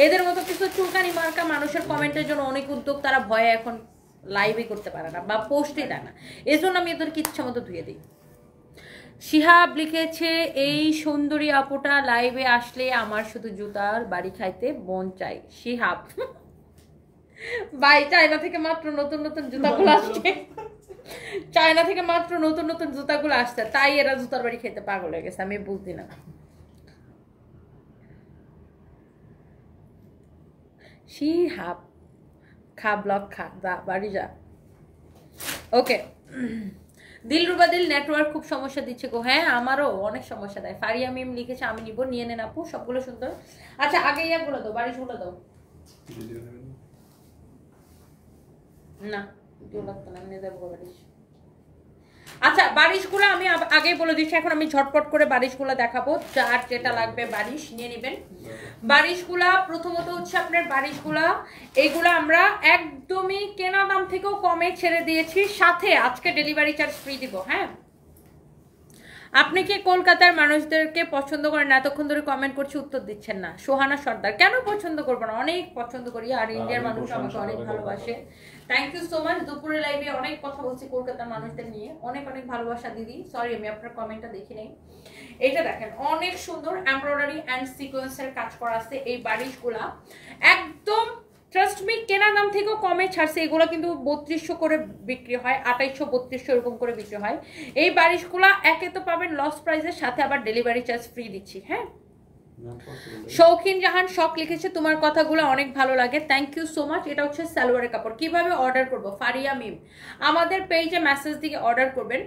এদের মতো কিছু চুলকানি মার্কা মানুষের কমেন্টের জন্য অনেক উদ্যোক্তারা ভয়ে এখন লাইভই করতে পারে না বা পোস্টই দেয় না, এই জন্য আমি এদেরকে ইচ্ছা মতো ধুয়ে দিই। শিহাব লিখেছে এই সুন্দরী আপুটা লাইভে আসলে আমার শুধু জুতার বাড়ি খাইতে মন চাই। শিহাব ভাই চায়না থেকে মাত্র নতুন নতুন জুতাগুলো আসছে, চায়না থেকে মাত্র নতুন নতুন জুতাগুলো আসছে, তাই এরা জুতার বাড়ি খেতে পাগল হয়ে গেছে, আমি বুঝি না। শিহাব খা ব্লক খা, যা বাড়ি যা। ওকে দিলরুবা দিল নেটওয়ার্ক খুব সমস্যা দিচ্ছে গো। হ্যাঁ আমারও অনেক সমস্যা দেয়। ফারিয়া মিম লিখেছে আমি নিব, নিয়ে নেন আপু, সবগুলো সুন্দর। আচ্ছা আগে ইয়াগুলো দাও, বারিশগুলো দাও। না ভিডিও লাগতো না, নিয়ে যাবো বারিশ। আচ্ছা বারিশগুলো আমি আগেই বলে দিচ্ছি, এখন আমি ঝটপট করে বারিশগুলো দেখাবো, যার যেটা লাগবে বারিশ নিয়ে নেবেন। বারিশগুলা প্রথমত হচ্ছে আপনার বারিশগুলা এইগুলা আমরা একদমই কেনা দাম থেকেও কমে ছেড়ে দিয়েছি, সাথে আজকে ডেলিভারি চার্জ ফ্রি দিব। হ্যাঁ আপনি কি কলকাতার মানুষদেরকে পছন্দ করেন? এতক্ষণ ধরে কমেন্ট করছি উত্তর দিচ্ছেন না। সোহানা সর্দার, কেন পছন্দ করবো না, অনেক পছন্দ করি, আর ইন্ডিয়ার মানুষ আমাকে অনেক ভালোবাসে। Thank you so much. দুপুরে লাইভে অনেক কথা বলছি কলকাতার মানুষদের নিয়ে, অনেক অনেক ভালোবাসা দিদি। সরি আমি আপনার কমেন্টটা দেখি নাই। এটা দেখেন অনেক সুন্দর এমব্রয়ডারি অ্যান্ড সিকোয়েন্সের কাজ করা আছে এই বারিশগুলা, একদম ট্রাস্ট মি কেনা দাম থেকেও কমে ছাড়ছে। এগুলো কিন্তু 3200 করে বিক্রি হয়, 2800 3200 এরকম করে বিক্রি হয়। এই বারিশগুলা একে তো পাবেন লস প্রাইসের, সাথে আবার ডেলিভারি চার্জ ফ্রি দিচ্ছি। হ্যাঁ শৌখিন জাহান শখ লিখেছে তোমার কথাগুলো অনেক ভালো লাগে, থ্যাংক ইউ সো মাচ। এটা হচ্ছে সালোয়ারের কাপড়। কিভাবে অর্ডার করব? ফারিয়া মিম আমাদের পেজে মেসেজ দিয়ে অর্ডার করবেন,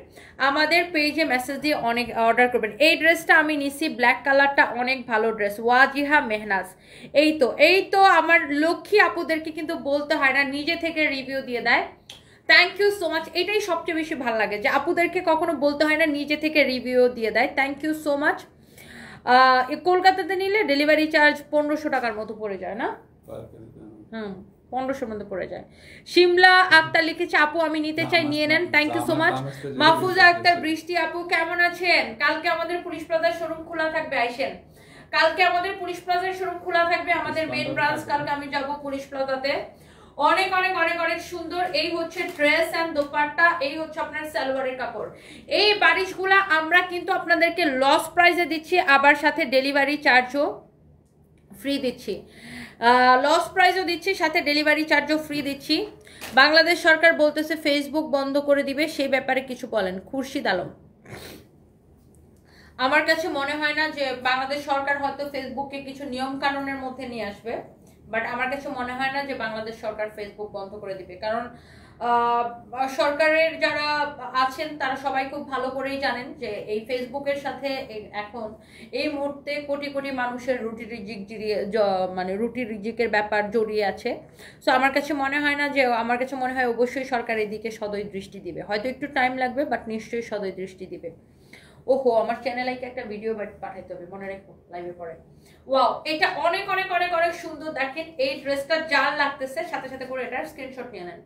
আমাদের পেজে মেসেজ দিয়ে অনেক অর্ডার করবেন। এই ড্রেসটা আমি নিছি, ব্ল্যাক কালারটা অনেক ভালো ড্রেস, ওয়াজিহা মেহনাজ। এই তো আমার লক্ষ্মী আপুদেরকে কিন্তু বলতে হয় না, নিজে থেকে রিভিউ দিয়ে দেয়। থ্যাংক ইউ সো মাচ, এটাই সবচেয়ে বেশি ভালো লাগে যে আপুদেরকে কখনো বলতে হয় না, নিজে থেকে রিভিউ দিয়ে দেয়। Thank you so much. কলকাতাতে নিলে ডেলিভারি চার্জ 1500 টাকার মতো পড়ে যায় না? 1500 মধ্যে পড়ে যায়। শিমলা আক্তার লিখেছে আপু আমি নিতে চাই, নিয়ে নেন। Thank you so much. Mahfuza Akter Brishti আপু কেমন আছেন? কালকে আমাদের পুলিশ প্লাজার শোরুম খোলা থাকবে, আইসেন। কালকে আমাদের পুলিশ প্লাজার শোরুম খোলা থাকবে, আমাদের মেইন ব্রাঞ্চ। কালকে আমি যাব পুলিশ প্লাজাতে। অনেক অনেক অনেক অনেক সুন্দর। এই হচ্ছে ড্রেস এন্ড দোপাট্টা, এই হচ্ছে আপনার সালোয়ারের কাপড়। এই বারিশগুলা আমরা কিন্তু আপনাদেরকে লস প্রাইসে দিচ্ছি, আবার সাথে ডেলিভারি চার্জও ফ্রি দিচ্ছি। লস প্রাইসও দিচ্ছি, সাথে ডেলিভারি চার্জও ফ্রি দিচ্ছি। বাংলাদেশ সরকার বলতেছে ফেসবুক বন্ধ করে দিবে, সেই ব্যাপারে কিছু বলেন। খুরশিদ আলম, আমার কাছে মনে হয় না যে বাংলাদেশ সরকার হয়তো ফেসবুককে কিছু নিয়ম কানুনের মধ্যে নিয়ে আসবে, বাট আমার কাছে মনে হয় না যে বাংলাদেশ সরকার ফেসবুক বন্ধ করে দিবে। কারণ সরকারের যারা আছেন তারা সবাই খুব ভালো করেই জানেন যে এই ফেসবুকের সাথে এখন এই মুহূর্তে কোটি কোটি মানুষের রুটি রিজিক মানে রুটি রিজিকের ব্যাপার জড়িয়ে আছে। সো আমার কাছে মনে হয় না যে, আমার কাছে মনে হয় অবশ্যই সরকার এদিকে সদয় দৃষ্টি দিবে, হয়তো একটু টাইম লাগবে বাট নিশ্চয়ই সদয় দৃষ্টি দিবে। ওহো আমার চ্যানেলে একটা ভিডিও পাঠাইতে হবে, মনে রেখো লাইভে পরে। ওয়াও, এটা অনেক অনেক অনেক অনেক সুন্দর। দেখেন এই ড্রেসটা যার লাগতেছে সাথে সাথে করে এটার স্ক্রিনশট নিয়ে নেন।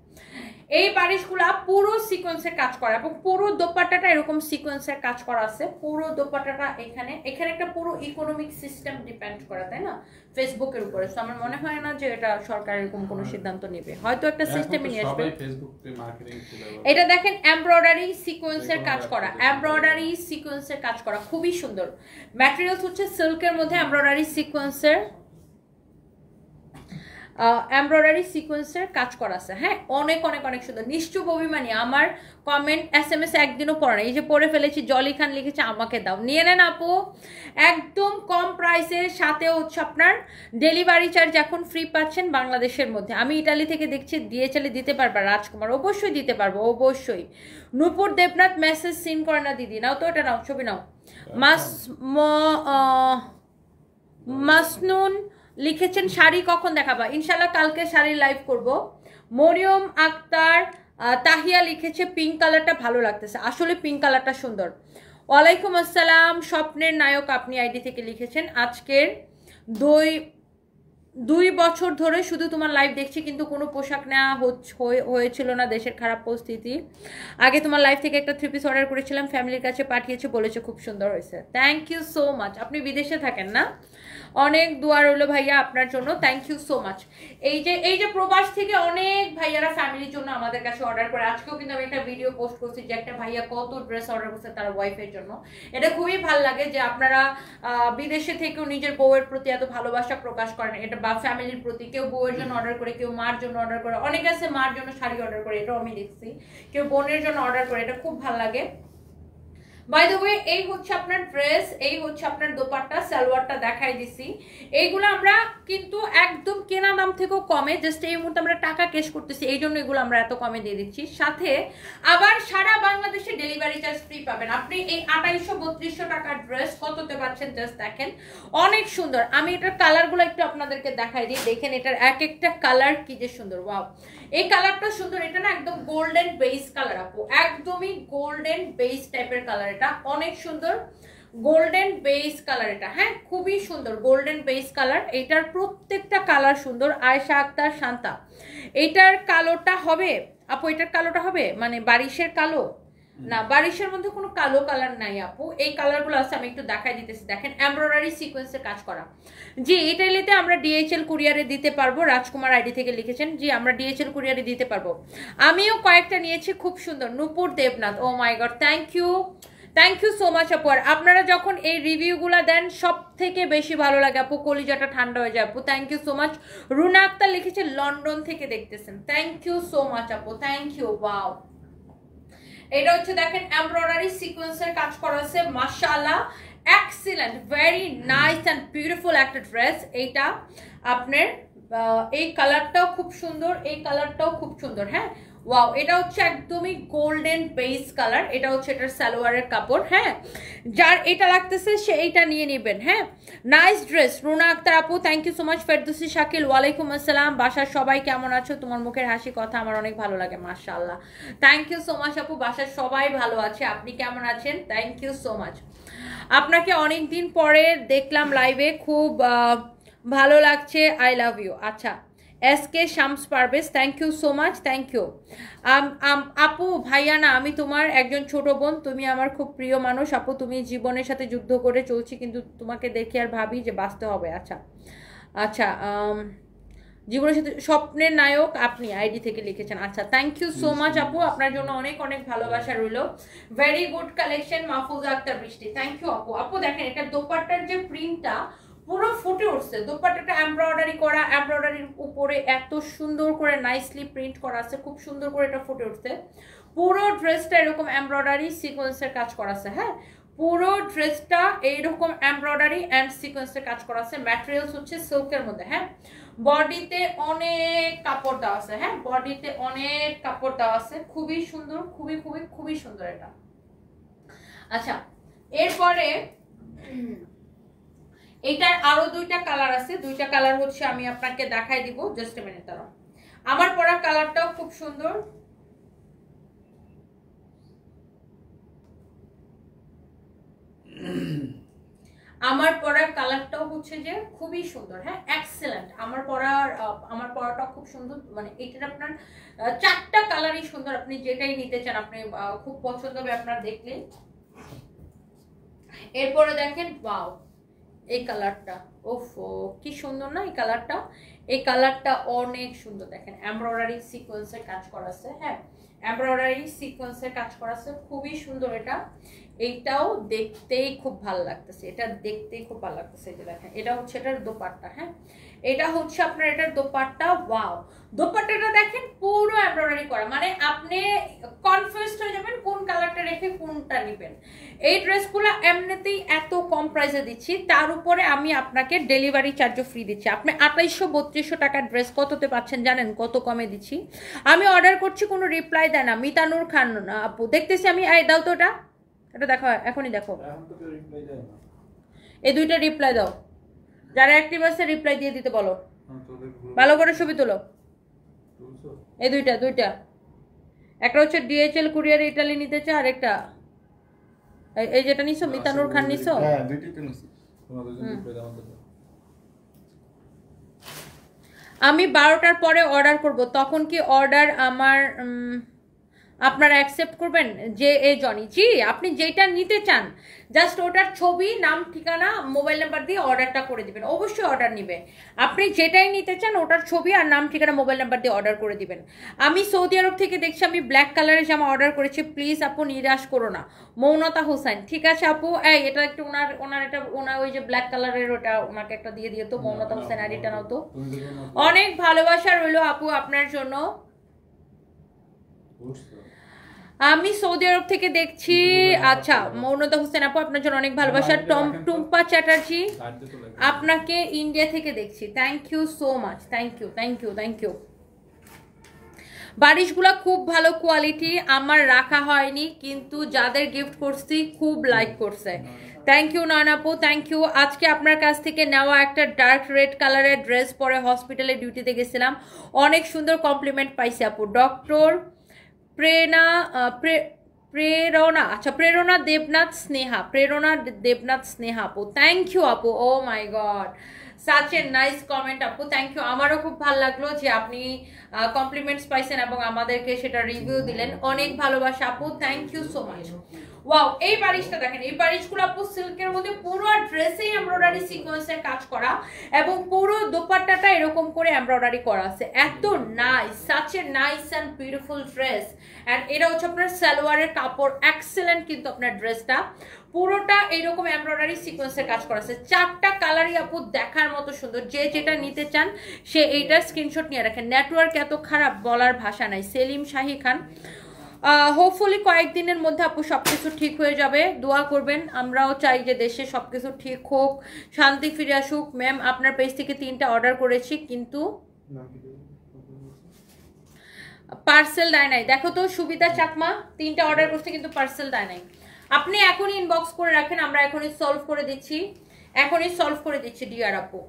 এই বারিশগুলা পুরো সিকোয়েন্সের কাজ করা এবং পুরো দোপাট্টাটা এরকম সিকোয়েন্সের কাজ করা আছে। পুরো দোপাট্টাটা এখানে একটা পুরো ইকোনমিক সিস্টেম ডিপেন্ড করে, তাই না, ফেসবুকের উপরে। সো আমার মনে হয় না যে এটা সরকার এরকম কোনো সিদ্ধান্ত নেবে, হয়তো একটা সিস্টেমে নিয়ে আসবে। এটা দেখেন এমব্রয়ডারি সিকোয়েন্সের কাজ করা, এমব্রয়ডারি সিকোয়েন্সের কাজ করা, খুবই সুন্দর। ম্যাটেরিয়ালস হচ্ছে সিল্কের মধ্যে এমব্রয়ডারি সিকোয়েন্সের এমব্রয়ডারি সিকোয়েন্সের কাজ করা আছে। হ্যাঁ, অনেক অনেক অনেক সুন্দর। নিশ্চুপ অভিমানী আমার কমেন্ট SMS একদিনও পড়ে না, এই যে পড়ে ফেলেছি। জলি খান লিখেছে আমাকে দাও, নিয়ে নেন আপু, একদম কম প্রাইসের সাথে হচ্ছে আপনার ডেলিভারি চার্জ এখন ফ্রি পাচ্ছেন বাংলাদেশের মধ্যে। আমি ইটালি থেকে দেখছি, DHL দিতে পারবা রাজকুমার? অবশ্যই দিতে পারবো, অবশ্যই। নূপুর দেবনাথ মেসেজ সিন করে না দিদি, নাও তো, এটা নাও, ছবি নাও। মাসনুন লিখেছেন শাড়ি কখন দেখাবা? ইনশাল্লাহ কালকে শাড়ির লাইভ করব। মরিয়ম আক্তার তাহিয়া লিখেছে পিঙ্ক কালারটা ভালো লাগতেছে, আসলে পিঙ্ক কালারটা সুন্দর। ওয়ালাইকুম আসসালাম, স্বপ্নের নায়ক আপনি আইডি থেকে লিখেছেন আজকের 2 বছর ধরে শুধু তোমার লাইভ দেখছি, কিন্তু কোনো পোশাক নেওয়া হয়েছিল না, দেশের খারাপ পরিস্থিতি। আগে তোমার লাইভ থেকে একটা 3 পিস অর্ডার করেছিলাম, ফ্যামিলির কাছে পাঠিয়েছে, বলেছে খুব সুন্দর হয়েছে। Thank you so much. আপনি বিদেশে থাকেন না? অনেক দোয়া রইলো ভাইয়া আপনার জন্য, থ্যাংক ইউ সো মাচ। এই যে প্রবাস থেকে অনেক ভাইয়ারা ফ্যামিলির জন্য আমাদের কাছে অর্ডার করে। আজকেও কিন্তু আমি একটা ভিডিও পোস্ট করছি যে একটা ভাইয়া কত ড্রেস অর্ডার করছে তার ওয়াইফের জন্য। এটা খুবই ভালো লাগে যে আপনারা বিদেশে থেকেও নিজের বউয়ের প্রতি এত ভালোবাসা প্রকাশ করেন, এটা বা ফ্যামিলির প্রতি। কেউ বউয়ের জন্য অর্ডার করে, কেউ মার জন্য অর্ডার করে, অনেকে আছে মার জন্য শাড়ি অর্ডার করে, এটাও আমি দেখছি, কেউ বোনের জন্য অর্ডার করে, এটা খুব ভালো লাগে। বাই দ্য ওয়ে, এই হচ্ছে আপনার ড্রেস, এই হচ্ছে আপনার দোপাট্টা, সালোয়ারটা দেখাই দিছি। এইগুলো আমরা কিন্তু একদম কেনা দাম থেকেও কমে, জাস্ট এই মুহূর্তে আমরা টাকা ক্যাশ করতেছি, এই জন্য এগুলো আমরা এত কমে দিয়ে দিচ্ছি। সাথে আবার সারা বাংলাদেশে ডেলিভারি চার্জ ফ্রি পাবেন। আপনি এই 2800-3200 টাকার ড্রেস কততে পাচ্ছেন জাস্ট দেখেন, অনেক সুন্দর। আমি এটার কালারগুলো একটু আপনাদেরকে দেখাই দিই, দেখেন এটার এক একটা কালার কি যে সুন্দর। ওয়াও, এই কালারটা সুন্দর, এটা না একদম গোল্ডেন বেস কালার আপু, একদমই গোল্ডেন বেস টাইপের কালার, এটা অনেক সুন্দর গোল্ডেন বেস কালার, এটা হ্যাঁ খুবই সুন্দর গোল্ডেন বেস কালার। এটার প্রত্যেকটা কালার সুন্দর। আয়েশা আক্তার শান্তা, এটার কালোটা হবে আপু, এটার কালোটা হবে মানে বারিশের কালো না, বারিশের মধ্যে কোনো কালো কালার নাই আপু, এই কালারগুলো আছে, আমি একটু দেখাই দিতেছি। দেখেন এমব্রয়ডারি সিকোয়েন্সের কাজ করা। জি, ইটালিতে আমরা DHL কুরিয়ারে দিতে পারবো, রাজকুমার আইডি থেকে লিখেছেন। জি, আমরা DHL কুরিয়ারে দিতে পারবো। আমিও কয়েকটা নিয়েছি, খুব সুন্দর। Nupur Debnath, oh my god, thank you so much আপু। আর আপনারা যখন এই রিভিউগুলো দেন সব থেকে বেশি ভালো লাগে আপু, কলিজাটা ঠান্ডা হয়ে যায় আপু, thank you so much. Runa Akter লিখেছে লন্ডন থেকে দেখতেছেন, থ্যাংক ইউ সো মাচ আপু, থ্যাংক ইউ। ওয়াও, এটা হচ্ছে দেখেন এমব্রয়ডারি সিকোয়েন্সের কাজ করা আছে, মাশাআল্লাহ, excellent, very nice and beautiful একটা ড্রেস। এইটা আপনার এই কালারটাও খুব সুন্দর, এই কালারটাও খুব সুন্দর। হ্যাঁ, ওয়াও, এটা হচ্ছে একদমই গোল্ডেন বেস কালার, এটা হচ্ছে এটার সালোয়ারের কাপড়। হ্যাঁ, যার এটা লাগতেছে সে এইটা নিয়ে নেবেন। হ্যাঁ, নাইস ড্রেস। রুনা আক্তার আপু, thank you so much. Ferdousi Shakil, ওয়ালাইকুম আসসালাম, বাসার সবাই কেমন আছো? তোমার মুখের হাসি কথা আমার অনেক ভালো লাগে, মাশাআল্লাহ, থ্যাংক ইউ সো মাচ আপু। বাসার সবাই ভালো আছে, আপনি কেমন আছেন? Thank you so much. আপনাকে অনেক দিন পরে দেখলাম লাইভে, খুব ভালো লাগছে, আই লাভ ইউ। আচ্ছা, SK Shams Parvez, thank you so much, thank you. আপু ভাইয়া না, আমি তোমার একজন ছোট বোন, তুমি আমার খুব প্রিয় মানুষ আপু, তুমি জীবনের সাথে যুদ্ধ করে চলছি, কিন্তু তোমাকে দেখি আর ভাবি যে বাঁচতে হবে। আচ্ছা আচ্ছা, জীবনের সাথে স্বপ্নের নায়ক আপনি আইডি থেকে লিখেছেন। আচ্ছা, থ্যাংক ইউ সো মাচ আপু, আপনার জন্য অনেক অনেক ভালোবাসা রইল। Very good collection, Mahfuza Akter Brishti, thank you আপু। আপু দেখেন এটা দোপাট্টার যে প্রিন্টটা পুরো ফুটে উঠছে, দোপাট্টাটা এমব্রয়ডারি করা, এমব্রয়ডারির উপরে এত সুন্দর করে নাইসলি প্রিন্ট করা আছে, খুব সুন্দর করে এটা ফুটে উঠছে। পুরো ড্রেসটা এরকম এমব্রয়ডারি সিকোয়েন্সের কাজ করা আছে। হ্যাঁ, পুরো ড্রেসটা এইরকম এমব্রয়ডারি অ্যান্ড সিকোয়েন্সের কাজ করা আছে। ম্যাটেরিয়ালস হচ্ছে সিল্কের মধ্যে। হ্যাঁ, বডিতে অনেক কাপড় দেওয়া আছে। হ্যাঁ, বডিতে অনেক কাপড় দেওয়া আছে, খুবই সুন্দর, খুবই খুবই খুবই সুন্দর এটা। আচ্ছা, এরপরে এইটার আরো 2টা কালার আছে, 2টা কালার হচ্ছে আমি আপনাকে দেখাই দিব, জাস্ট এ মিনিট দাঁড়াও। আমার পরা কালারটাও খুব সুন্দর, আমার পরার কালারটাও হচ্ছে যে খুবই সুন্দর, হ্যাঁ এক্সেলেন্ট। আমার পরাটা খুব সুন্দর, মানে এটার আপনার 4টা কালারই সুন্দর, আপনি যেটাই নিতে চান আপনি খুব পছন্দ হবে আপনার দেখলে। এরপরে দেখেন ওয়াও এই কালারটা, ওফো কি সুন্দর না এই কালারটা। এই কালারটা অনেক সুন্দর, দেখেন এমব্রয়ডারি সিকোয়েন্সের কাজ করা আছে, হ্যাঁ এমব্রয়ডারি সিকোয়েন্সের কাজ করা আছে, খুবই সুন্দর এটা। এইটাও দেখতেই খুব ভালো লাগতেছে, এটা দেখতেই খুব ভালো লাগতেছে। এই যে দেখেন এটা হচ্ছে এটার দোপাট্টা, হ্যাঁ এটা হচ্ছে আপনার এটার দোপাট্টা। ওয়াও দোপাট্টাটা দেখেন পুরো এমব্রয়ডারি করা, মানে আপনি কনফিউজড হয়ে যাবেন কোন কালারটা রেখে কোনটা নেবেন। এই ড্রেসগুলো এমনিতেই এত কম প্রাইসে দিচ্ছি, তার উপরে আমি আপনাকে ডেলিভারি চার্জও ফ্রি দিচ্ছি। আপনি 2800-3200 টাকার ড্রেস কততে পাচ্ছেন জানেন? কত কমে দিচ্ছি। আমি অর্ডার করছি, কোনো রিপ্লাই দেয় না। মিতানুর খান আপু দেখতেছি আমি, দাও তো এটা দেখো, এখনই দেখো। এই দুইটা রিপ্লাই দাও, যারা অ্যাক্টিভ আছে রিপ্লাই দিয়ে দিতে বলো, ভালো করে ছবি তোলো। এই দুইটা একটা হচ্ছে ডিএচএল কুরিয়ার ইটালি নিতে চাই, আর একটা এই যেটা নিছো মিতানুর খান নিছো। হ্যাঁ দুইটাই তো নিছি। আমি 12টার পরে অর্ডার করব, তখন কি অর্ডার আপনারা অ্যাকসেপ্ট করবেন? যে জনি জি, আপনি যেটা নিতে চান জাস্ট ওটার ছবি, নাম, ঠিকানা, মোবাইল নাম্বার দিয়ে অর্ডারটা করে দিবেন। অবশ্যই অর্ডার নেবে, আপনি যেটাই নিতে চান ওটার ছবি আর নাম, ঠিকানা, মোবাইল নাম্বার দিয়ে অর্ডার করে দিবেন। আমি সৌদি আরব থেকে দেখছি, আমি ব্ল্যাক কালারের জামা অর্ডার করেছি, প্লিজ আপু নিরাশ করো না। মৌনতা হোসেন, ঠিক আছে আপু, এটা একটু ওনার ওই যে ব্ল্যাক কালারের ওটা ওনাকে একটা দিয়ে দিও তো। মৌনতা হোসেন আইডিটা নাও তো। অনেক ভালোবাসা রইলো আপু আপনার জন্য। আমি সৌদি আরব থেকে দেখছি। আচ্ছা মৌনতা হোসেন আপু আপনার জন্য অনেক ভালোবাসা। টুম্পা চ্যাটার্জি আপনাকে ইন্ডিয়া থেকে দেখছি, thank you so much, thank you. বারিশগুলা খুব ভালো কোয়ালিটি, আমার রাখা হয়নি, কিন্তু যাদের গিফট করছি খুব লাইক করছে। থ্যাংক ইউ নয়ন আপু, থ্যাংক ইউ। আজকে আপনার কাছ থেকে নেওয়া একটা ডার্ক রেড কালারের ড্রেস পরে হসপিটালে ডিউটিতে গেছিলাম, অনেক সুন্দর কমপ্লিমেন্ট পাইছি আপু। ডক্টর প্রেরণা দেবনাথ স্নেহা আপু, থ্যাংক ইউ আপু। Oh my god, such a nice comment আপু, থ্যাংক ইউ। আমারও খুব ভালো লাগলো যে আপনি কমপ্লিমেন্টস পাইছেন এবং আমাদেরকে সেটা রিভিউ দিলেন, অনেক ভালোবাসা আপু, thank you so much. Wow এই বারিশটা দেখেন, এই বারিশগুলো আপু সিল্কের মধ্যে পুরো ড্রেসেই এমব্রয়ডারি সিকোয়েন্সের কাজ করা এবং পুরো দোপাট্টাটা এরকম করে এমব্রয়ডারি করা আছে, এত nice, such a nice and beautiful dress. And এটা হচ্ছে আপনার সালোয়ারের কাপড়, এক্সেলেন্ট কিন্তু আপনার ড্রেসটা পুরোটা এইরকম এমব্রয়ডারি সিকোয়েন্সের কাজ করা আছে। 4টা কালারই আপু দেখার মতো সুন্দর, যে যেটা নিতে চান সে এইটার স্ক্রিনশট নিয়ে রাখেন। নেটওয়ার্ক এত খারাপ বলার ভাষা নাই। সেলিম শাহী খান, হোপফুলি কয়েকদিনের মধ্যে আপু সবকিছু ঠিক হয়ে যাবে, দোয়া করবেন। আমরাও চাই যে দেশে সবকিছু ঠিক হোক, শান্তি ফিরে আসুক। ম্যাম আপনার পেজ থেকে 3টা অর্ডার করেছি কিন্তু পার্সেল দেয় নাই। দেখো তো সুবিধা চাকমা 3টা অর্ডার করছে কিন্তু পার্সেল দেয় নাই। আপনি এখনই ইনবক্স করে রাখেন, আমরা এখনই সলভ করে দিচ্ছি ডিয়ার আপু।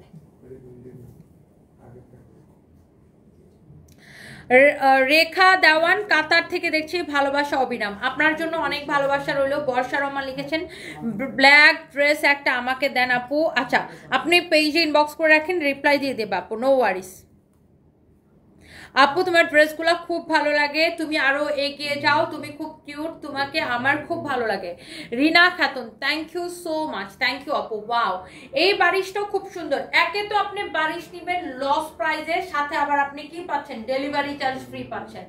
রেখা দেওয়ান কাতার থেকে দেখছি, ভালোবাসা অবিরাম, আপনার জন্য অনেক ভালোবাসা রইলো। বর্ষা রহমান লিখেছেন ব্ল্যাক ড্রেস একটা আমাকে দেন আপু। আচ্ছা আপনি পেজে ইনবক্স করে রাখেন, রিপ্লাই দিয়ে দেব আপু, নো ওয়ারিস। আপু তোমার ড্রেসগুলো খুব ভালো লাগে, তুমি আরো এগিয়ে যাও, তুমি খুব কিউট, তোমাকে আমার খুব ভালো লাগে। Rina Khatun, thank you so much, thank you আপু। ওয়াও এই বারিশটাও খুব সুন্দর। একে তো আপনি বারিশ নেবেন লস প্রাইজের সাথে, আবার আপনি কি পাচ্ছেন? ডেলিভারি চার্জ ফ্রি পাচ্ছেন,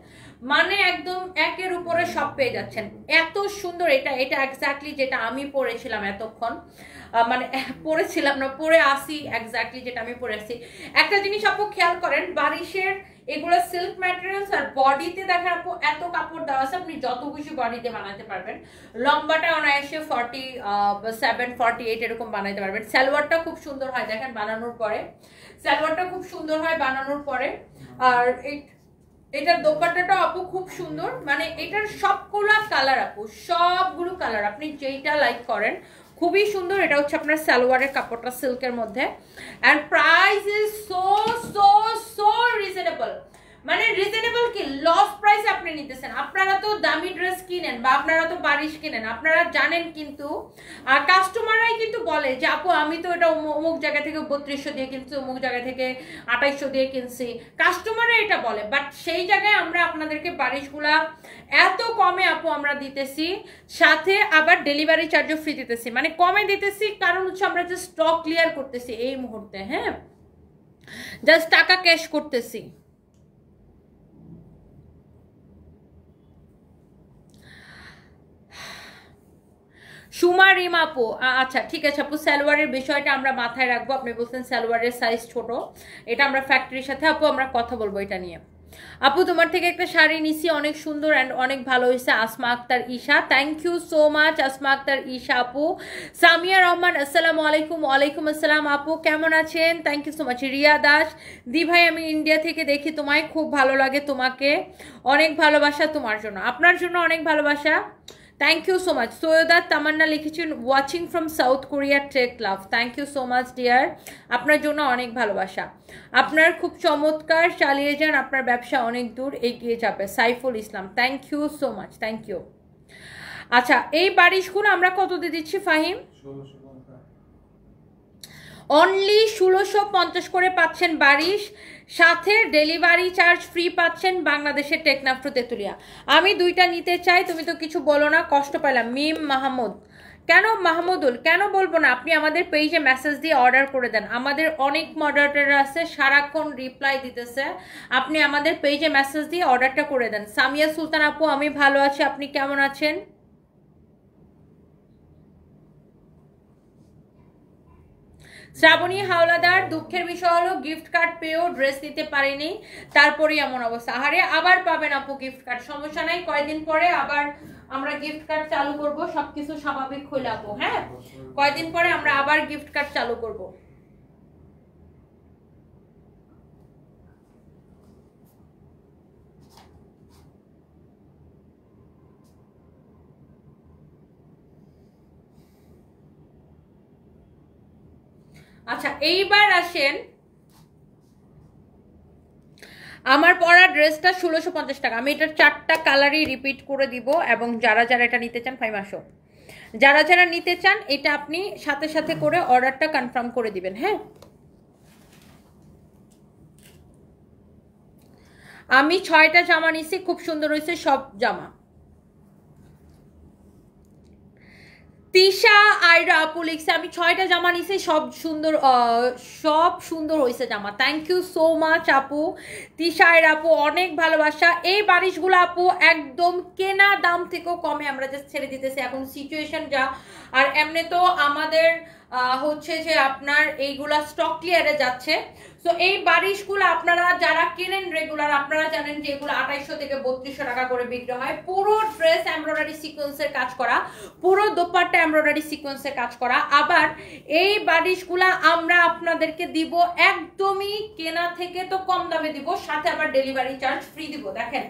মানে একদম একের উপরে সব পেয়ে যাচ্ছেন। এত সুন্দর এটা এক্স্যাক্টলি যেটা আমি পরেছিলাম এতক্ষণ, মানে পরেছিলাম না, পরে আসি এক্স্যাক্টলি যেটা আমি পরে আসি। একটা জিনিস আপু খেয়াল করেন, বারিশের এগুলো সিল্ক ম্যাটেরিয়ালস আর বডিতে দেখেন আপু এত কাপড় দেওয়া আছে, আপনি যত খুশি বডিতে বানাতে পারবেন। লম্বাটা অনায়াসে 47-48 এরকম বানাইতে পারবেন। সালোয়ারটা খুব সুন্দর হয় দেখেন বানানোর পরে, আর এটার দোপাট্টাটা আপু খুব সুন্দর, মানে এটার সবগুলো কালার আপু, সবগুলো কালার আপনি যেইটা লাইক করেন খুবই সুন্দর। এটা হচ্ছে আপনার সালোয়ারের কাপড়টা সিল্কের মধ্যে, and price is so reasonable, মানে রিজনেবল কি, লস প্রাইস আপনি নিতেছেন। আপনারা তো দামি ড্রেস কিনেন বা আপনারা তো বারিশ কিনেন, আপনারা জানেন, কিন্তু কাস্টমাররাই কিন্তু বলে যে আপু আমি তো এটা অমুক জায়গা থেকে 3200 দিয়ে কিনছি, অমুক জায়গা থেকে 2800 দিয়ে কিনছি, কাস্টমাররা এটা বলে। বাট সেই জায়গায় আমরা আপনাদেরকে বারিশগুলা এত কমে আপু আমরা দিতেছি, সাথে আবার ডেলিভারি চার্জও ফ্রি দিতেছি। মানে কমে দিতেছি কারণ হচ্ছে আমরা যে স্টক ক্লিয়ার করতেছি এই মুহূর্তে, হ্যাঁ, জাস্ট টাকা ক্যাশ করতেছি। সুমা রিম আপু, আচ্ছা ঠিক আছে আপু, সালোয়ারের বিষয়টা আমরা মাথায় রাখবো। আপনি বলছেন সালোয়ারের সাইজ ছোট, এটা আমরা ফ্যাক্টরির সাথে আপু আমরা কথা বলবো এটা নিয়ে। আপু তোমার থেকে একটা শাড়ি নিছি, অনেক সুন্দর অ্যান্ড অনেক ভালো হয়েছে। Asma Akter Isha, thank you so much Asma Akter Isha আপু। সামিয়া রহমান, আসসালামু আলাইকুম। ওয়ালাইকুম আসসালাম আপু, কেমন আছেন? Thank you so much. Riya Das, দি ভাই আমি ইন্ডিয়া থেকে দেখি তোমায়, খুব ভালো লাগে তোমাকে, অনেক ভালোবাসা তোমার জন্য, আপনার জন্য অনেক ভালোবাসা, thank you so much. Syeda Tamanna লিখেছেন watching from South Korea, take love, thank you so much dear, আপনার জন্য অনেক ভালোবাসা। আপনার খুব চমৎকার, চালিয়ে যান, আপনার ব্যবসা অনেক দূর এগিয়ে যাবে। Saiful Islam, thank you so much, thank you. আচ্ছা এই বারিশগুলো আমরা কত দিয়ে দিচ্ছি ফাহিম? অনলি 1650 করে পাচ্ছেন বারিশ, সাথে ডেলিভারি চার্জ ফ্রি পাচ্ছেন বাংলাদেশের টেকনাফ টু তেতুলিয়া। আমি দুইটা নিতে চাই, তুমি তো কিছু বলো না, কষ্ট পেলাম। মিম মাহমুদ, কেন মাহমুদুল, কেন বলবো না, আপনি আমাদের পেজে মেসেজ দিয়ে অর্ডার করে দেন, আমাদের অনেক মডারেটর আছে সারাক্ষণ রিপ্লাই দিতেছে, আপনি আমাদের পেজে মেসেজ দিয়ে অর্ডারটা করে দেন। সামিয়া সুলতান আপু, আমি ভালো আছি, আপনি কেমন আছেন? শ্রাবণী হাওলাদার, দুঃখের বিষয় হলো গিফট কার্ড পেয়েও ড্রেস নিতে পারিনি, তারপরেই এমন অবস্থা। আরে আবার পাবেন আপু গিফট কার্ড, সমস্যা নাই, কয়েকদিন পরে আবার আমরা গিফট কার্ড চালু করব, সবকিছু স্বাভাবিক হইলে আপু, হ্যাঁ কয়েকদিন পরে আমরা আবার গিফট কার্ড চালু করব। আচ্ছা এইবার আসেন, আমার পরা ড্রেসটা 1650 টাকা, আমি এটার 4টা কালারই রিপিট করে দিব, এবং যারা যারা এটা নিতে চান ফাইম আসো, যারা যারা নিতে চান এটা আপনি সাথে সাথে করে অর্ডারটা কনফার্ম করে দিবেন। হ্যাঁ আমি 6টা জামা নিছি, খুব সুন্দর হয়েছে সব জামা। তিশা আয়রা আপু লিখছে আমি 6টা জামা নিছি, সব সুন্দর হয়েছে জামা, থ্যাংক ইউ সো মাচ আপু। তিশা আয়রা আপু, অনেক ভালোবাসা। এই বারিশগুলো আপু একদম কেনা দাম থেকেও কমে আমরা জাস্ট ছেড়ে দিতেছি, এখন সিচুয়েশন যা, আর এমনি তো আমাদের হচ্ছে যে আপনার এইগুলা স্টক ক্লিয়ারে যাচ্ছে। সো এই বারিশগুলো আপনারা যারা কেনেন রেগুলার, আপনারা জানেন যে এগুলো 2800 থেকে 3200 টাকা করে বিক্রি হয়। পুরো ড্রেস এমব্রয়ডারি সিকোয়েন্সের কাজ করা, পুরো দোপাট্টা এমব্রয়ডারি সিকোয়েন্সের কাজ করা। আবার এই বারিশগুলা আমরা আপনাদেরকে দিব একদমই কেনা থেকে তো কম দামে দিব, সাথে আবার ডেলিভারি চার্জ ফ্রি দিব। দেখেন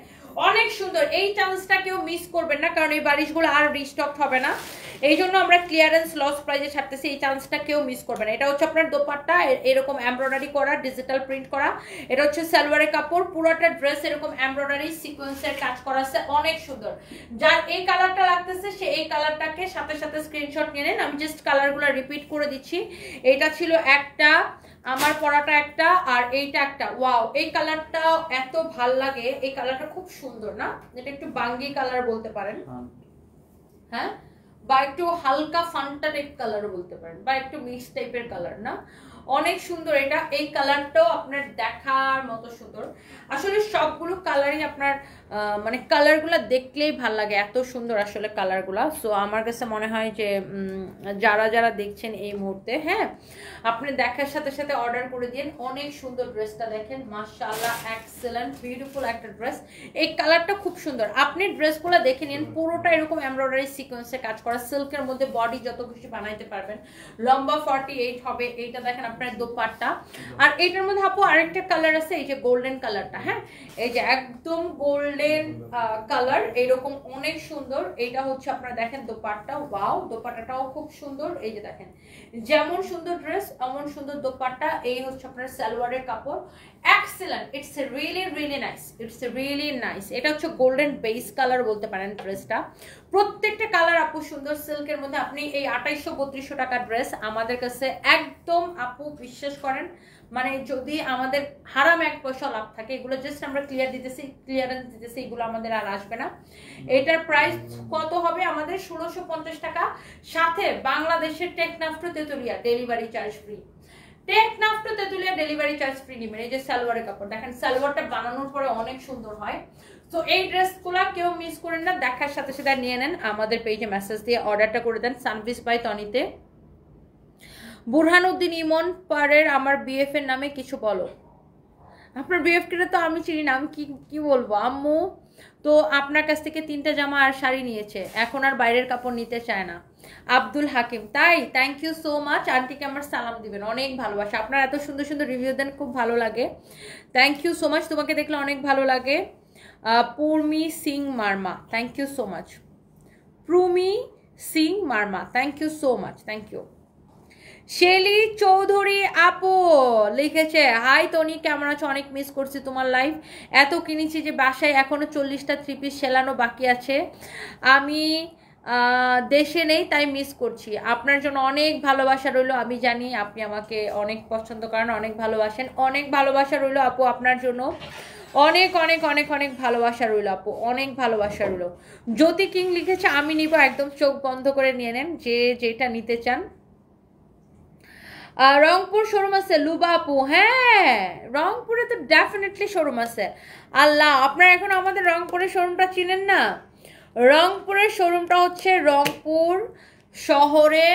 অনেক সুন্দর, এই চান্সটা কেউ মিস করবেন না, কারণ এই বারিশগুলো আর রিস্টক হবে না, এই জন্য আমরা ক্লিয়ারেন্স লস প্রাইসে ছাড়তেছি, এই চান্সটা কেউ মিস করবে না। এটা হচ্ছে আপনার দোপাট্টা এরকম এমব্রয়ডারি করা, ডিজিটাল প্রিন্ট করা, এটা হচ্ছে সালোয়ারের কাপড়, পুরোটা ড্রেস এরকম এমব্রয়ডারি সিকোয়েন্সের কাজ করা আছে, অনেক সুন্দর। যার এই কালারটা লাগতেছে সে এই কালারটাকে সাথে সাথে স্ক্রিনশট নিয়ে নেন, আমি জাস্ট কালারগুলো রিপিট করে দিচ্ছি। এটা ছিল একটা, আমার পরাটা একটা, আর এইটা একটা। ওয়াও, এই কালারটা এত ভাল লাগে, এই কালারটা খুব সুন্দর না, এটা একটু বাঙ্গি কালার বলতে পারেন, হ্যাঁ, বা একটু হালকা ফান্টা টাইপ কালার বলতে পারেন, বা একটু মিক্স টাইপের কালার না, অনেক সুন্দর এটা। এই কালারটাও আপনার দেখার মতো সুন্দর, আসলে সবগুলো কালারই আপনার মানে কালারগুলো দেখলেই ভাল লাগে, এত সুন্দর আসলে কালারগুলো। সো আমার কাছে মনে হয় যে যারা যারা দেখছেন এই মুহূর্তে, হ্যাঁ আপনি দেখার সাথে সাথে অর্ডার করে দিন। অনেক সুন্দর ড্রেসটা দেখেন, মাশাআল্লাহ, এক্সেলেন্ট বিউটিফুল একটা ড্রেস, এই কালারটা খুব সুন্দর। আপনি ড্রেসগুলো দেখে নিন, পুরোটা এরকম এমব্রয়ডারি সিকোয়েন্সে কাজ করা, সিল্কের মধ্যে বডি যত খুশি বানাইতে পারবেন। লম্বা 48 হবে, এইটা দেখেন আপনার দোপাট্টা। আর এটার মধ্যে আপু আরেকটা কালার আছে, এই যে গোল্ডেন কালারটা, হ্যাঁ এই যে একদম গোল্ডেন কালার, এরকম অনেক সুন্দর। এটা হচ্ছে আপনারা দেখেন দোপাট্টা, ওয়াও দোপাট্টাটাও খুব সুন্দর। এই যে দেখেন যেমন সুন্দর ড্রেস এমন সুন্দর দোপাট্টা। এই হচ্ছে আপনার সালোয়ারের কাপড়, excellent, it's really really nice, it's really nice. এটা হচ্ছে গোল্ডেন বেস কালার বলতে পারেন ড্রেসটা। প্রত্যেকটা কালার আপু সুন্দর, সিল্কের মধ্যে। আপনি এই 2800-3200 টাকা ড্রেস আমাদের কাছে একদম আপু বিশ্বাস করেন, মানে যদি আমাদের হারাম 1 পয়সা লাভ থাকে, এগুলো জাস্ট আমরা ক্লিয়ারেন্স দিতেছি, এগুলো আমাদের আর আসবে না। এটার প্রাইস কত হবে আমাদের? 1650 টাকা, সাথে বাংলাদেশের Teknaf to Tetulia delivery charge free. Teknaf to Tetulia delivery charge free নেবেন। এই যে সালোয়ারের কাপড় দেখেন, সালোয়ারটা বানানোর পরে অনেক সুন্দর হয়। তো এই ড্রেসগুলো কেউ মিস করেন না, দেখার সাথে সাথে নিয়ে নেন, আমাদের পেজে মেসেজ দিয়ে অর্ডারটা করে দেন সানভিস বাই তনিতে। বুরহানুদ্দিন ইমন পারের আমার বিএফ এর নামে কিছু বলো। আপনার বিএফ কে তো আমি চিনি না, আমি কি বলবো আম্মু। তো আপনার কাছ থেকে 3টা জামা আর শাড়ি নিয়েছে, এখন আর বাইরের কাপড় নিতে চায় না। আব্দুল হাকিম, তাই থ্যাংক ইউ সো মাচ। আন্টিকে আমার সালাম দিবেন, অনেক ভালোবাসা। আপনার এত সুন্দর সুন্দর রিভিউ দেন, খুব ভালো লাগে। থ্যাংক ইউ সো মাচ, তোমাকে দেখলে অনেক ভালো লাগে। Purmi Singh Marma, thank you so much. Prumi Singh Marma, thank you so much, thank you. Shelly Chowdhury আপু লিখেছে, হাই তনি কেমন আছো, অনেক মিস করছি তোমার লাইফ। এত কিনেছি যে বাসায় এখনো 40টা 3 পিস সেলানো বাকি আছে। আমি দেশে নেই তাই মিস করছি। আপনার জন্য অনেক ভালোবাসা রইলো, আমি জানি আপনি আমাকে অনেক পছন্দ করেন, অনেক ভালোবাসেন। অনেক ভালোবাসা রইলো আপু আপনার জন্য, অনেক অনেক অনেক অনেক ভালোবাসা রইল আপু, অনেক ভালোবাসা রইল। জ্যোতি কিং লিখেছে, আমি নিব, একদম চোখ বন্ধ করে নিয়ে নেন যে যেটা নিতে চান। রংপুর শোরুম আছে লুবা আপু, হ্যাঁ রংপুরে তো ডেফিনেটলি শোরুম আছে। আল্লাহ, আপনারা এখন আমাদের রংপুরের শোরুমটা চিনেন না? রংপুরের শোরুমটা হচ্ছে রংপুর শহরে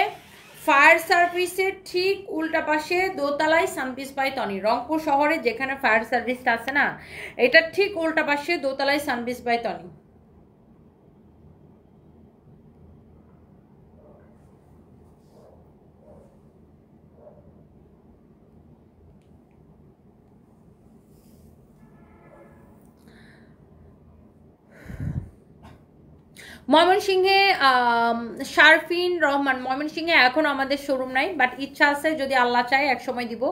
ফায়ার সার্ভিসের ঠিক উল্টা পাশে দোতলায় সানভিস বাই তনি। রংপুর শহরে যেখানে ফায়ার সার্ভিসটা আছে না, এটা ঠিক উল্টা পাশে দোতলায় সানভিস বাই তনি। ময়মনসিংহে শারফিন রহমান, ময়মনসিংহে এখন আমাদের শোরুম নাই, বাট ইচ্ছা আছে, যদি আল্লাহ চায় এক সময় দিব।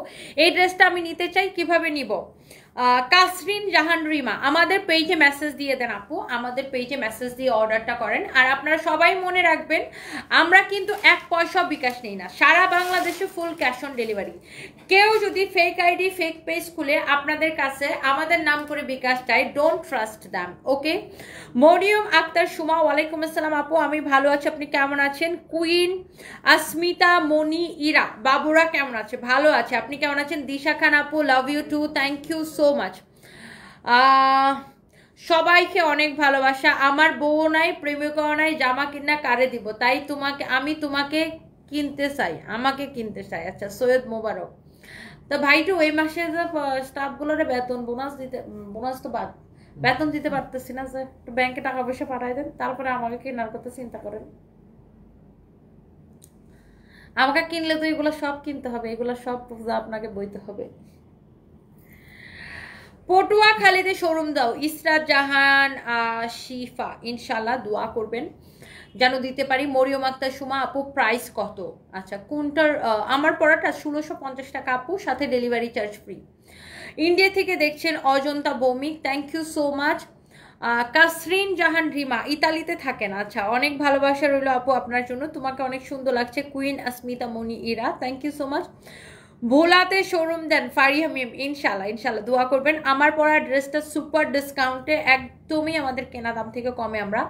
এই ড্রেসটা আমি নিতে চাই, কিভাবে নিব? কাসরিন জাহান রিমা, আমাদের পেজে মেসেজ দিয়ে দেন আপু, আমাদের পেজে মেসেজ দিয়ে অর্ডারটা করেন। আর আপনারা সবাই মনে রাখবেন, আমরা কিন্তু 1 পয়সা বিকাশ নেই না, সারা বাংলাদেশে ফুল ক্যাশ অন ডেলিভারি। কেউ যদি ফেক আইডি ফেক পেজ খুলে আপনাদের কাছে আমাদের নাম করে বিকাশ চাই, ডোন্ট ট্রাস্ট দ্যাম, ওকে। মরিয়ম আক্তার সুমা, ওয়ালাইকুম আসসালাম আপু, আমি ভালো আছি, আপনি কেমন আছেন? কুইন আসমিতা মনি ইরা, বাবুরা কেমন আছে? ভালো আছে, আপনি কেমন আছেন? দিশা খান আপু, love you too, thank you so much. সবাইকে অনেক ভালোবাসা। আমার বউ নাই, প্রেমিকাও নাই, জামা কিনা কারে দিব, তাই আমি তোমাকে কিনতে চাই, আমাকে কিনতে চাই। আচ্ছা, সৈয়দ মোবারক। তো ভাইটু এই মাসে স্টাফগুলোরে বোনাস তো বাদ, বেতন দিতে পারতেছি না, যে একটু ব্যাংকে টাকা পয়সা পাঠাই দেন, তারপরে আমাকে কেনার কথা চিন্তা করেন। আমাকে কিনলে তো এগুলো সব কিনতে হবে, এগুলো সব আপনাকে বইতে হবে। পটুয়াখালীতে শোরুম দাও, ইসরাত জাহান শিফা, ইনশাল্লাহ দোয়া করবেন যেন দিতে পারি। মরিয়ম আক্তার সুমা আপু, প্রাইস কত? আচ্ছা, কোনটার? আমার পড়াটা 1650 টাকা আপু, সাথে ডেলিভারি চার্জ ফ্রি। ইন্ডিয়া থেকে দেখছেন Ajanta Bhowmik, thank you so much. Kasrin Jahan Rima, ইতালিতে থাকেন, আচ্ছা অনেক ভালোবাসা রইল আপু আপনার জন্য, তোমাকে অনেক সুন্দর লাগছে। Queen Asmita Moni Ira, thank you so much. ভোলাতে শোরুম দেন, ফারিহা মিম, ইনশাল্লাহ ইনশাল্লাহ দোয়া করবেন। আমার পরা ড্রেসটা সুপার ডিসকাউন্টে, একদমই আমাদের কেনা দাম থেকে কমে আমরা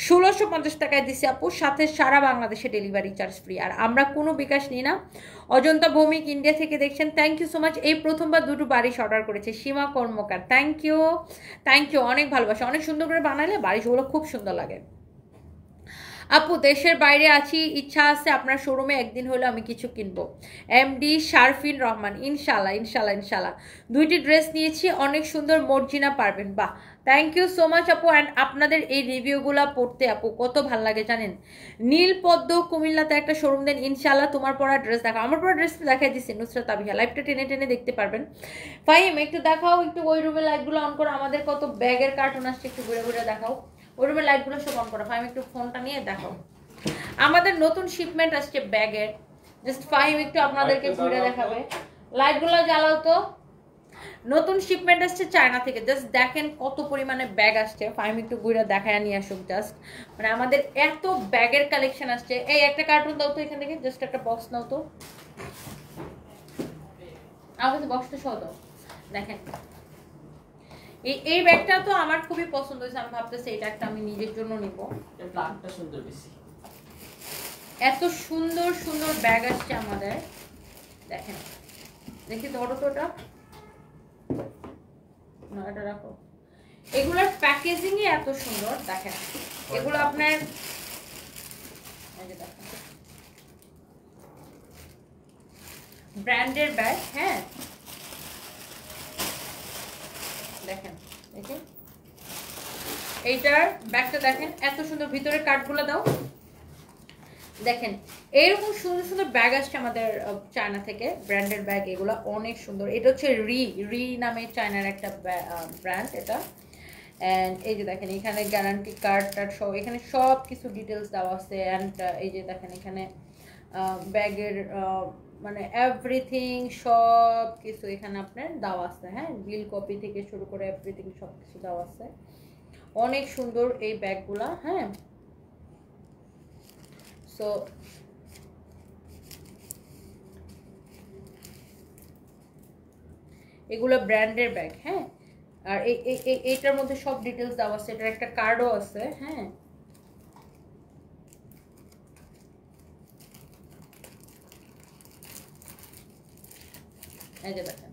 1650 টাকায় দিছি আপু, সাথে সারা বাংলাদেশে ডেলিভারি চার্জ ফ্রি। আর আমরা কোনো বিকাশ নিই না। অজন্তা ভৌমিক ইন্ডিয়া থেকে দেখছেন, থ্যাংক ইউ সো মাচ। এই প্রথমবার 2টো বারিশ অর্ডার করেছে, সীমা কর্মকার, থ্যাংক ইউ অনেক ভালোবাসা, অনেক সুন্দর করে বানালে বারিশগুলো খুব সুন্দর লাগে। আপু দেশের বাইরে আছি, ইচ্ছা আছে আপনার শোরুমে একদিন হলে আমি কিছু কিনবো। এমডি শারফিন রহমান, ইনশাল্লাহ ইনশাল্লাহ ইনশাল্লাহ। 2টি ড্রেস নিয়েছি, অনেক সুন্দর, মর্জিনা পারবেন, বাহ থ্যাংক ইউ সো মাচ আপু। অ্যান্ড আপনাদের এই রিভিউগুলো পড়তে আপু কত ভালো লাগে জানেন। নীলপদ্ম কুমিল্লাতে একটা শোরুম দেন, ইনশাল্লাহ তোমার পরা ড্রেস দেখাও। আমার পরা ড্রেস দেখাই দিচ্ছি নুসরাত আবিহা, লাইভটা টেনে টেনে দেখতে পারবেন। ফাহিম একটু দেখাও, একটু ওই রুমের লাইটগুলো অন করো। আমাদের কত ব্যাগের কার্টুন আসছে, একটু ঘুরে ঘুরে দেখাও। ওই রুমের লাইটগুলো সব অন করো। ফাহিম একটু ফোনটা নিয়ে দেখাও। আমাদের নতুন শিপমেন্ট আসছে ব্যাগের, জাস্ট ফাহিম একটু আপনাদেরকে ঘুরে দেখাবে। লাইটগুলো জ্বালাও তো। নতুন শিপমেন্ট আসছে চায়না থেকে, জাস্ট দেখেন কত পরিমাণে ব্যাগ আসছে। ফাহিম একটু ঘুরে দেখায় নিয়ে আসুক জাস্ট, মানে আমাদের এত ব্যাগের কালেকশন আসছে। এই একটা কার্টুন দাও তো এখান থেকে, জাস্ট একটা বক্স নাও তো, আমাকে বক্সটা সহ দাও। দেখেন এই ব্যাগটা তো আমার খুবই পছন্দ হয়েছে, আমি ভাবতেছি এটা একটা আমি নিজের জন্য নিব। ব্ল্যাকটা সুন্দর বেশি, এত সুন্দর সুন্দর ব্যাগ আসছে আমাদের। দেখেন দেখি ধরো তো ওটা, না এটা রাখো। এগুলোর প্যাকেজিং এত সুন্দর দেখেন। এগুলো আপনার ব্র্যান্ডের ব্যাগ। হ্যাঁ দেখেন দেখেন এইটার ব্যাগটা দেখেন এত সুন্দর, ভিতরে কার্ডগুলো দাও। দেখেন এইরকম সুন্দর সুন্দর ব্যাগ আসছে আমাদের চায়না থেকে, ব্র্যান্ডের ব্যাগ। এগুলো অনেক সুন্দর। এটা হচ্ছে রি নামে চায়নার একটা ব্র্যান্ড এটা। অ্যান্ড এই যে দেখেন এখানে গ্যারান্টি কার্ড টার্ড সব, এখানে সব কিছু ডিটেলস দেওয়া আছে। অ্যান্ড এই যে দেখেন এখানে ব্যাগের মানে এভরিথিং সব কিছু এখানে আপনার দেওয়া আছে। হ্যাঁ বিল কপি থেকে শুরু করে এভরিথিং সব কিছু দেওয়া আছে। অনেক সুন্দর এই ব্যাগগুলা। হ্যাঁ সো এগুলো ব্র্যান্ডের ব্যাগ। হ্যাঁ আর এইটার মধ্যে সব ডিটেলস দেওয়া আছে, এটার একটা কার্ডও আছে। হ্যাঁ এই যে দেখেন,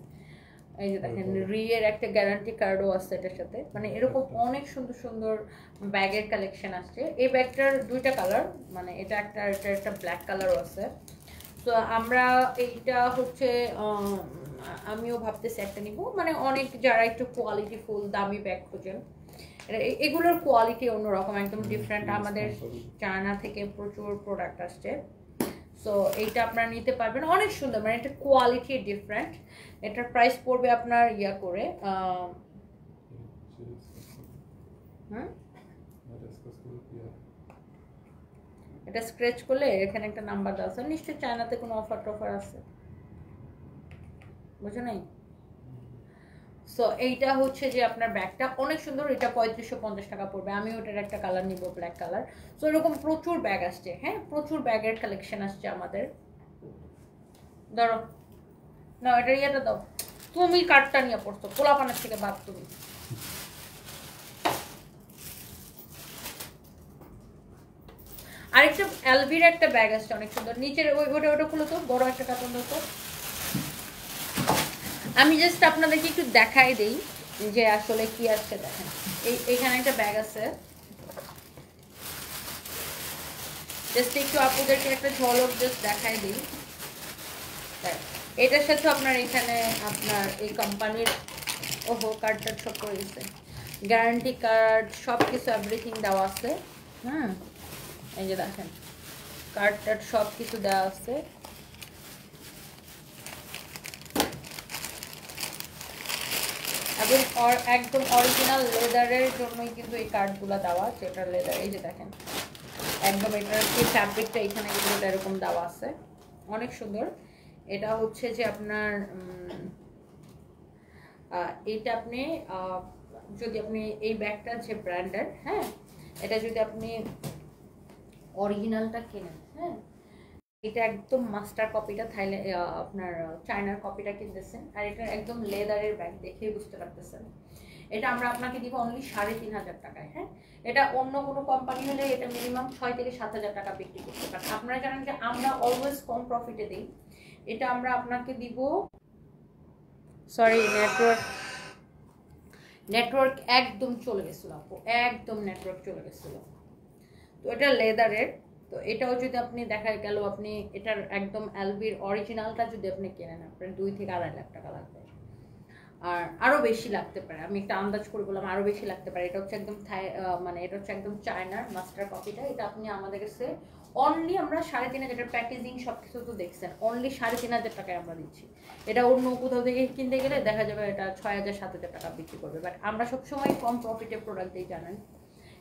এই যে দেখেন রিয়ের একটা গ্যারান্টি কার্ডও আছে এটার সাথে। মানে এরকম অনেক সুন্দর সুন্দর ব্যাগের কালেকশন আসছে। এই ব্যাগটার দুইটা কালার, মানে এটা একটা ব্ল্যাক কালারও আছে। তো আমরা এইটা হচ্ছে আমিও ভাবতেছি একটা নিব, মানে অনেক যারা একটু কোয়ালিটি ফুল দামি ব্যাগ খোঁজেন, এগুলোর কোয়ালিটি অন্যরকম, একদম ডিফারেন্ট। আমাদের চায়না থেকে প্রচুর প্রোডাক্ট আসছে। সো এইটা আপনারা নিতে পারবেন, অনেক সুন্দর, মানে এটা কোয়ালিটি ডিফারেন্ট। এটার প্রাইস পড়বে আপনার ইয়া করে এটা স্ক্র্যাচ করলে এখানে একটা নাম্বার দেওয়া আছে, নিশ্চয়ই চায়নাতে কোনো অফার টফার আছে, বুঝো নাই? সো এইটা হচ্ছে যে আপনার ব্যাগটা অনেক সুন্দর, এটা 3550 টাকা পড়বে। আমি ওটার একটা কালার নিব, ব্ল্যাক কালার। সো এরকম প্রচুর ব্যাগ আসছে। হ্যাঁ প্রচুর ব্যাগের কালেকশন আসছে আমাদের। ধরো না এটা ইয়েটা দাও, তুমি কার্ডটা নিয়ে পড়ছো, পোলাপানের থেকে বাদ। তুমি আরেকটা এলভির একটা ব্যাগ আসছে অনেক সুন্দর, নিচের ওটা খুলো তো, বড় একটা কার্টুন দাও তো। আমি জাস্ট আপনাদেরকে একটু দেখাই দেই যে আসলে কি আসছে। দেখেন এইখানে একটা ব্যাগ আছে, জাস্ট একটু আপনাদেরকে একটা ঝলক জাস্ট দেখাই দিই। এটার সাথে আপনার এখানে আপনার এই কোম্পানির ওহো কার্ডটা সব করে দিচ্ছে, গ্যারান্টি কার্ড সব কিছু এভরিথিং দেওয়া আছে। হ্যাঁ এই যে দেখেন কার্ড টার্ড সব কিছু দেওয়া আছে। এবং একদম অরিজিনাল লেদারের জন্যই কিন্তু এই কার্ডগুলো দেওয়া, যেটা লেদার। এই যে দেখেন একদম এটার যে ফ্যাব্রিকটা এখানে কিন্তু এরকম দেওয়া আছে, অনেক সুন্দর। এটা হচ্ছে যে আপনার এইটা আপনি যদি আপনি এই ব্যাগটা যে ব্র্যান্ডের, হ্যাঁ এটা যদি আপনি অরিজিনালটা কেনেন, হ্যাঁ এটা একদম মাস্টার কপিটা থাইল্যান্ড আপনার চায়নার কপিটা কিনতেছেন, আর এটা একদম লেদারের ব্যাগ, দেখেই বুঝতে পারতেছেন। এটা আমরা আপনাকে দিব অনলি 3500 টাকায়। হ্যাঁ এটা অন্য কোনো কোম্পানি হলে এটা মিনিমাম 6 থেকে 7000 টাকা বিক্রি করতে পারেন। আপনারা জানেন যে আমরা অলওয়েজ কম প্রফিটে দিই। এটা আমরা আপনাকে দিব, সরি নেটওয়ার্ক একদম চলে গেছিল আপু, একদম নেটওয়ার্ক চলে গেছিল। তো এটা লেদারের, তো এটাও যদি আপনি দেখা গেল আপনি এটার একদম এলভির অরিজিনালটা যদি আপনি কেনেন, আপনার 2 থেকে 2.5 লাখ টাকা লাগবে। আর আরো বেশি লাগতে পারে, আমি একটা আন্দাজ করে বললাম আরো বেশি লাগতে পারে। এটা হচ্ছে একদম মানে এটা হচ্ছে একদম চায়নার মাস্টার কপিটা। এটা আপনি আমাদের কাছে অনলি আমরা 3,500, যেটার প্যাকেজিং সবকিছু তো দেখছেন, অনলি 3,500 টাকায় আমরা দিচ্ছি। এটা অন্য কোথাও থেকে কিনতে গেলে দেখা যাবে এটা 6,000-7,000 টাকা বিক্রি করবে, বাট আমরা সবসময় কম প্রফিটে প্রোডাক্ট দিই জানেন।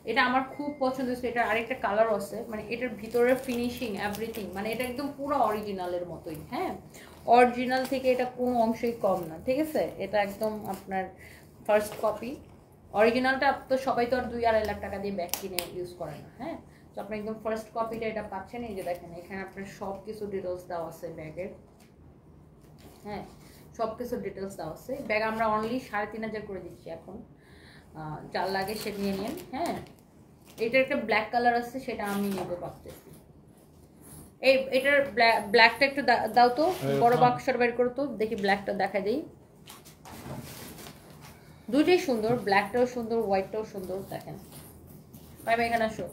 এটা আমার খুব পছন্দ হয়েছে। এটার আরেকটা কালার আছে, মানে এটার ভিতরের ফিনিশিং এভরিথিং, মানে এটা একদম পুরো অরিজিনালের মতোই। হ্যাঁ, অরিজিনাল থেকে এটা কোনো অংশই কম না, ঠিক আছে। এটা একদম আপনার ফার্স্ট কপি। অরিজিনালটা তো সবাই তো আর 2-2.5 লাখ টাকা দিয়ে ব্যাগ কিনে ইউজ করে না। হ্যাঁ, তো আপনি একদম ফার্স্ট কপিটা এটা পাচ্ছেন। এই যে দেখেন এখানে আপনার সব কিছু ডিটেলস দেওয়া আছে ব্যাগের। হ্যাঁ, সব কিছু ডিটেলস দেওয়া আছে। ব্যাগ আমরা অনলি 3,500 করে দিচ্ছি এখন। যার লাগে সে নিয়ে নিন। হ্যাঁ, এটার একটা ব্ল্যাক কালার আছে, সেটা আমি নেবো ভাবতেছি। এটার ব্ল্যাকটা একটু দাও তো, বড় বাক্সটা বের করো তো, দেখি ব্ল্যাকটা দেখা দেই। দুইটাই সুন্দর, ব্ল্যাকটাও সুন্দর, হোয়াইটটাও সুন্দর। দেখেন ভাই এখানে আসো।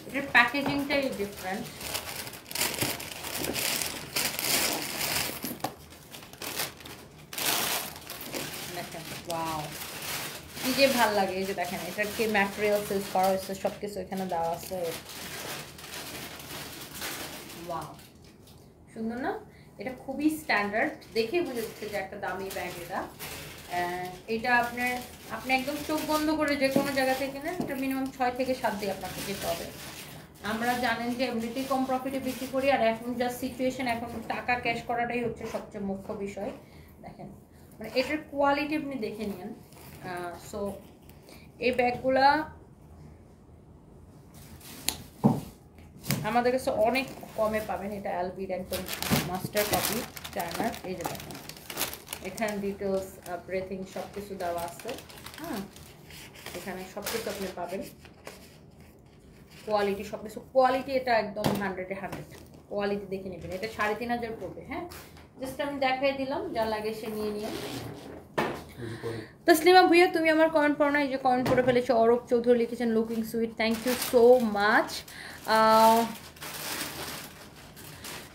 এটার প্যাকেজিংটাই ডিফারেন্ট। দেখেন ওয়াও, কি যে ভাল লাগে। এই যে দেখেন এটার কি ম্যাটেরিয়ালস ইউজ করা হয়েছে, সব কিছু এখানে দেওয়া আছে। ওয়াও, সুন্দর না? এটা খুবই স্ট্যান্ডার্ড, দেখে বুঝে যাচ্ছে যে একটা দামি ব্যাগ এটা। এটা আপনি একদম চোখ বন্ধ করে যে কোনো জায়গা থেকে কিনেন, এটা মিনিমাম 6 থেকে 7 দিয়ে আপনাকে যেতে হবে। আমরা জানেন যে এমনিতেই কম প্রফিটে বিক্রি করি, আর এখন যা সিচুয়েশন, এখন টাকা ক্যাশ করাটাই হচ্ছে সবচেয়ে মুখ্য বিষয়। দেখেন মানে এটার কোয়ালিটি আপনি দেখে নিন। সো এই ব্যাগগুলা আমাদের কাছে অনেক কমে পাবেন। এটা এলবির একদম মাস্টার কপি চায়নার। এই যে দেখেন এখানে ডিটেলস এভরিথিং সব কিছু দেওয়া আছে। হ্যাঁ, এখানে সব কিছু আপনি পাবেন, কোয়ালিটি সব কিছু। কোয়ালিটি এটা একদম 100-এ 100 কোয়ালিটি দেখে নেবেন। এটা 3,500 পড়বে। হ্যাঁ, জাস্ট আমি দেখাই দিলাম, যা লাগে সে নিয়ে নিয়ে। তসলিমা ভুইয়া তুমি আমার কমেন্ট পড়ো না, এই যে কমেন্ট পড়ে ফেলেছে। অরূপ চৌধুরী লিখেছেন looking sweet, thank you so much.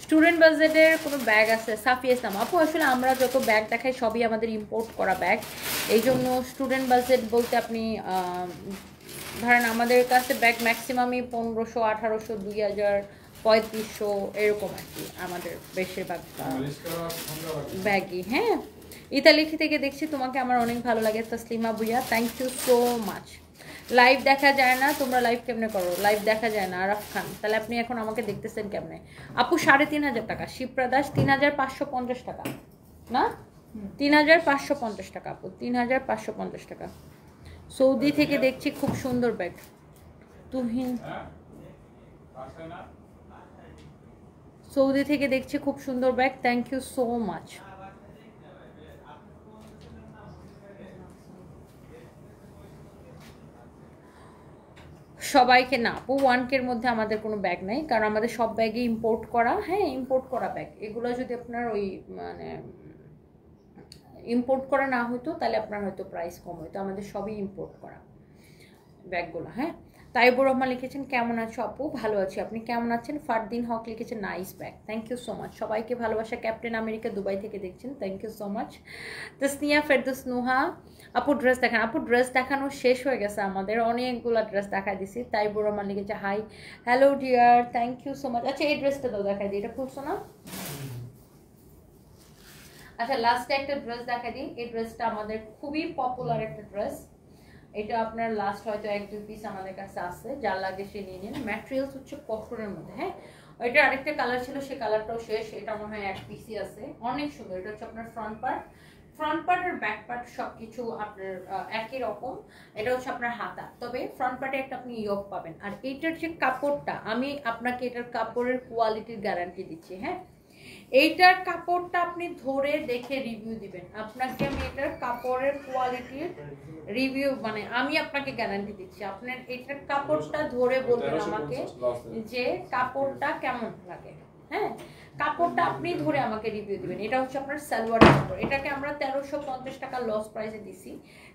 Student বাজেটের কোনো ব্যাগ আছে? সাফিয়া ইসলাম আপু, আসলে আমরা যত ব্যাগ দেখাই সবই আমাদের ইম্পোর্ট করা ব্যাগ, এই জন্য স্টুডেন্ট বাজেট বলতে আপনি ধরেন আমাদের কাছে ব্যাগ ম্যাক্সিমামই 1,500, 1,800, 2,000, 3,500 এরকম আর কি আমাদের বেশিরভাগ ব্যাগই। হ্যাঁ, ইতালি থেকে দেখছি, তোমাকে আমার অনেক ভালো লাগে Taslima Bhuiyan, thank you so much. Live দেখা যায় না, তোমরা লাইভ কেমনে করো? লাইভ দেখা যায় না। আরাফ খান, তাহলে আপনি এখন আমাকে দেখতেছেন কেমনে? আপু 3,500 টাকা। শিপ্রা দাস 3,550 টাকা না, 3,550 টাকা আপু, 3,550 টাকা। সৌদি থেকে দেখছি, খুব সুন্দর ব্যাগ। তুহিন সৌদি থেকে দেখছি, খুব সুন্দর bag, thank you so much. সবাইকে না আপু, 1K-র মধ্যে আমাদের কোনো ব্যাগ নাই, কারণ আমাদের সব ব্যাগই ইম্পোর্ট করা। হ্যাঁ, ইম্পোর্ট করা ব্যাগ। এগুলো যদি আপনার ওই মানে ইম্পোর্ট করা না হতো তাহলে আপনার হয়তো প্রাইস কম হতো। আমাদের সবই ইম্পোর্ট করা ব্যাগগুলো। হ্যাঁ, তাইবুর রহমান লিখেছেন কেমন আছো আপু? ভালো আছি, আপনি কেমন আছেন? ফারদিন হক লিখেছেন nice bag, thank you so much. সবাইকে ভালোবাসা। ক্যাপ্টেন আমেরিকা দুবাই থেকে দেখছেন, thank you so much. Tasnia Ferdous Nuha আপু ড্রেস দেখান। আপু ড্রেস দেখানো শেষ হয়ে গেছে, আমাদের অনেকগুলো ড্রেস দেখাই দিছি। তাইবুর রহমান লিখেছে hi, hello dear, thank you so much. আচ্ছা এই ড্রেসটা তো দেখাই দিই, এটা খুলছো না? আচ্ছা লাস্টে একটা ড্রেস দেখাই দিই। এই ড্রেসটা আমাদের খুবই পপুলার একটা ড্রেস। এটা আপনার লাস্ট হয়তো 1-2 পিস আমাদের কাছে আছে, যার লাগে সে নিয়ে নিন। ম্যাটেরিয়ালস হচ্ছে কটনের মধ্যে। হ্যাঁ, ওইটা আরেকটা কালার ছিল, সে কালারটাও শেষ। এটা মনে হয় 1 পিসই আছে, অনেক সুন্দর। এটা হচ্ছে আপনার ফ্রন্ট পার্ট আর ব্যাক পার্ট সবকিছু আপনার একই রকম। এটা হচ্ছে আপনার হাতা, তবে ফ্রন্ট পার্টে একটা আপনি ইয়োক পাবেন। আর এইটার যে কাপড়টা, আমি আপনাকে এটার কাপড়ের কোয়ালিটির গ্যারান্টি দিচ্ছি। হ্যাঁ, এইটার কাপড়টা আপনি ধরে দেখে রিভিউ দিবেন। আপনাকে আমি এটার কাপড়ের কোয়ালিটির রিভিউ মানে আমি আপনাকে গ্যারান্টি দিচ্ছি। আপনার এটার কাপড়টা ধরে বলবেন আমাকে যে কাপড়টা কেমন লাগে। হ্যাঁ, কাপড়টা আপনি ধরে আমাকে রিভিউ দিবেন। এটা হচ্ছে আপনার সালোয়ারের কাপড়, এটাকে আমরা 1350 টাকা লস প্রাইসে দিছি,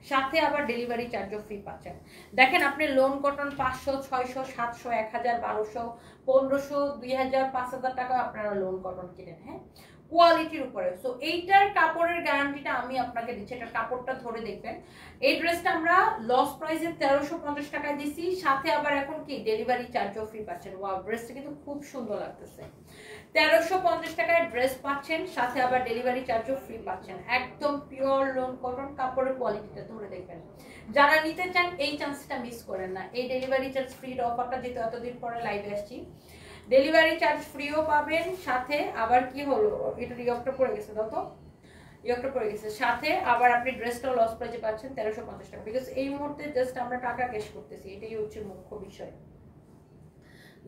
সাথে আবার ডেলিভারি চার্জও ফ্রি পাচ্ছেন। দেখেন আপনি লোন কটন 500, 600, 700, 1000, 1200, 1500, 2000, 5000 টাকা আপনারা লোন কটন কিনেন, হ্যাঁ, কোয়ালিটির উপরে। সো এইটার কাপড়ের গ্যারান্টিটা আমি আপনাকে দিচ্ছি, এটার কাপড়টা ধরে দেখবেন। এই ড্রেসটা আমরা লস প্রাইসে 1350 টাকায় দিছি, সাথে আবার এখন কি ডেলিভারি চার্জও ফ্রি পাচ্ছেন। ওয়াও, ড্রেসটা কিন্তু খুব সুন্দর লাগতেছে। 1350 টাকায় ড্রেস পাচ্ছেন, সাথে আবার ডেলিভারি চার্জও ফ্রি পাচ্ছেন। একদম পিওর লোন কটন, কাপড়ের কোয়ালিটিটা ধরে দেখবেন। যারা নিতে চান এই চান্সটা মিস করেন না। এই ডেলিভারি চার্জ ফ্রি অফারটা যেহেতু এতদিন পরে লাইভে আসছি, ডেলিভারি চার্জ ফ্রিও পাবেন, সাথে আবার কি হলো, এটা রিঅফটা পড়ে গেছে, দাও তো, রিঅফটা পড়ে গেছে, সাথে আবার আপনি ড্রেসটাও লস প্রাইসে পাচ্ছেন 1350 টাকা। বিকজ এই মুহূর্তে জাস্ট আমরা টাকা ক্যাশ করতেছি, এটাই হচ্ছে মুখ্য বিষয়।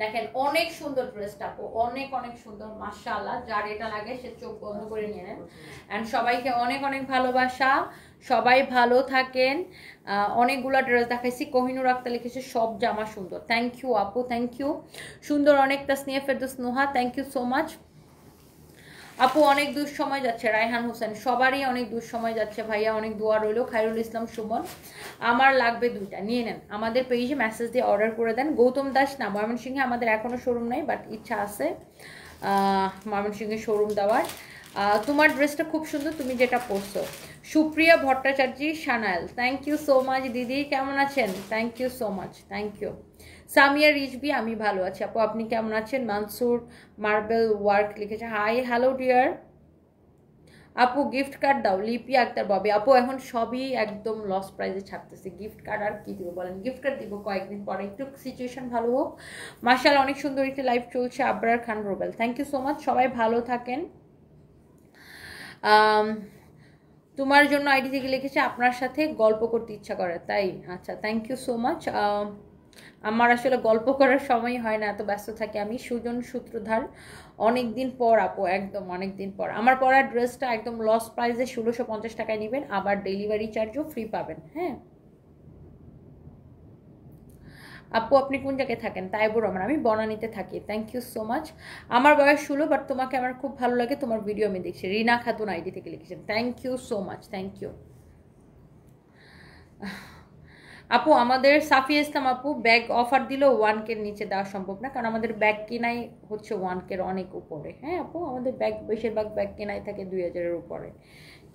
দেখেন অনেক সুন্দর ড্রেসটা আপু, অনেক অনেক সুন্দর, মাশাআল্লাহ। যার এটা লাগে সে চোখ বন্ধ করে নিয়ে নেন। অ্যান্ড সবাইকে অনেক অনেক ভালোবাসা, সবাই ভালো থাকেন। অনেকগুলো ড্রেস দেখাইছি, কোহিনুর আক্তার লিখেছে সব জামা সুন্দর। থ্যাংক ইউ আপু, থ্যাংক ইউ। সুন্দর অনেক, Tasnia Ferdous Noha, thank you so much আপু। অনেক দূর সময় যাচ্ছে, রায়হান হোসেন, সবারই অনেক দূর সময় যাচ্ছে ভাইয়া, অনেক দোয়া রইল। খায়রুল ইসলাম সুমন, আমার লাগবে 2টা, নিয়ে নেন, আমাদের পেজে মেসেজ দিয়ে অর্ডার করে দেন। গৌতম দাস না, ময়মনসিংহে আমাদের এখনো শোরুম নেই, বাট ইচ্ছা আছে ময়মনসিংহে শোরুম দেওয়ার। তোমার ড্রেসটা খুব সুন্দর, তুমি যেটা পরছো। Supriya Bhattacharya Sanal, thank you so much দিদি, কেমন আছেন? Thank you so much, thank you. Samia Rizvi, আমি ভালো আছি আপু, আপনি কেমন আছেন? মানসুর মার্বেল ওয়ার্ক লিখেছে, হাই হ্যালো ডিয়ার আপু, গিফট কার্ড দাও। লিপি আক্তার ববি, আপু এখন সবই একদম লস প্রাইসে ছাড়তেছে, গিফট কার্ড আর কি দিব বলেন? গিফট কার্ড দিব কয়েকদিন পরে, একটু সিচুয়েশন ভালো হোক। মাশাআল্লাহ অনেক সুন্দর একটি লাইভ চলছে। Abrar Khan Rubel, thank you so much, সবাই ভালো থাকেন। তোমার জন্য আইডি থেকে লিখেছে আপনার সাথে গল্প করতে ইচ্ছা করে, তাই? আচ্ছা, থ্যাংক ইউ সো মাচ। আমার আসলে গল্প করার সময় হয় না, এত ব্যস্ত থাকি আমি। সুজন সূত্রধার, অনেক দিন পর আপু, একদম অনেক দিন পর। আমার পরা ড্রেসটা একদম লস প্রাইসে 1650 টাকায় নেবেন, আবার ডেলিভারি চার্জও ফ্রি পাবেন, হ্যাঁ আপু। আপনি কোন জায়গায় থাকেন? তাইবুর রহমান, আমি বনানীতে থাকি, থ্যাংক ইউ সো মাচ। আমার বয়স 16, বাট তোমাকে আমার খুব ভালো লাগে, তোমার ভিডিও আমি দেখছি। রিনা খাতুন আইডি থেকে লিখেছেন, thank you so much, thank you আপু। আমাদের সাফি ইসলাম আপু, ব্যাগ অফার দিলেও 1K নিচে দেওয়া সম্ভব না, কারণ আমাদের ব্যাগ কিনাই হচ্ছে 1K অনেক উপরে, হ্যাঁ আপু। আমাদের ব্যাগ বেশিরভাগ ব্যাগ কেনাই থাকে 2000-এর উপরে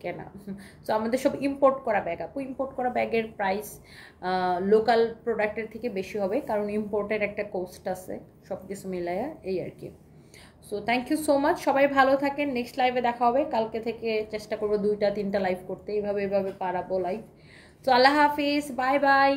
কেনা। সো আমাদের সব ইম্পোর্ট করা ব্যাগ আপু। ইম্পোর্ট করা ব্যাগের প্রাইস লোকাল প্রোডাক্টের থেকে বেশি হবে, কারণ ইম্পোর্টের একটা কোস্ট আছে, সব কিছু মিলাইয়া, এই আর কি। So thank you so much, সবাই ভালো থাকেন। নেক্সট লাইভে দেখা হবে, কালকে থেকে চেষ্টা করবো 2টা 3টা লাইভ করতে, এইভাবে পারাবো লাইভ। তো আল্লাহ হাফিজ, বাই বাই।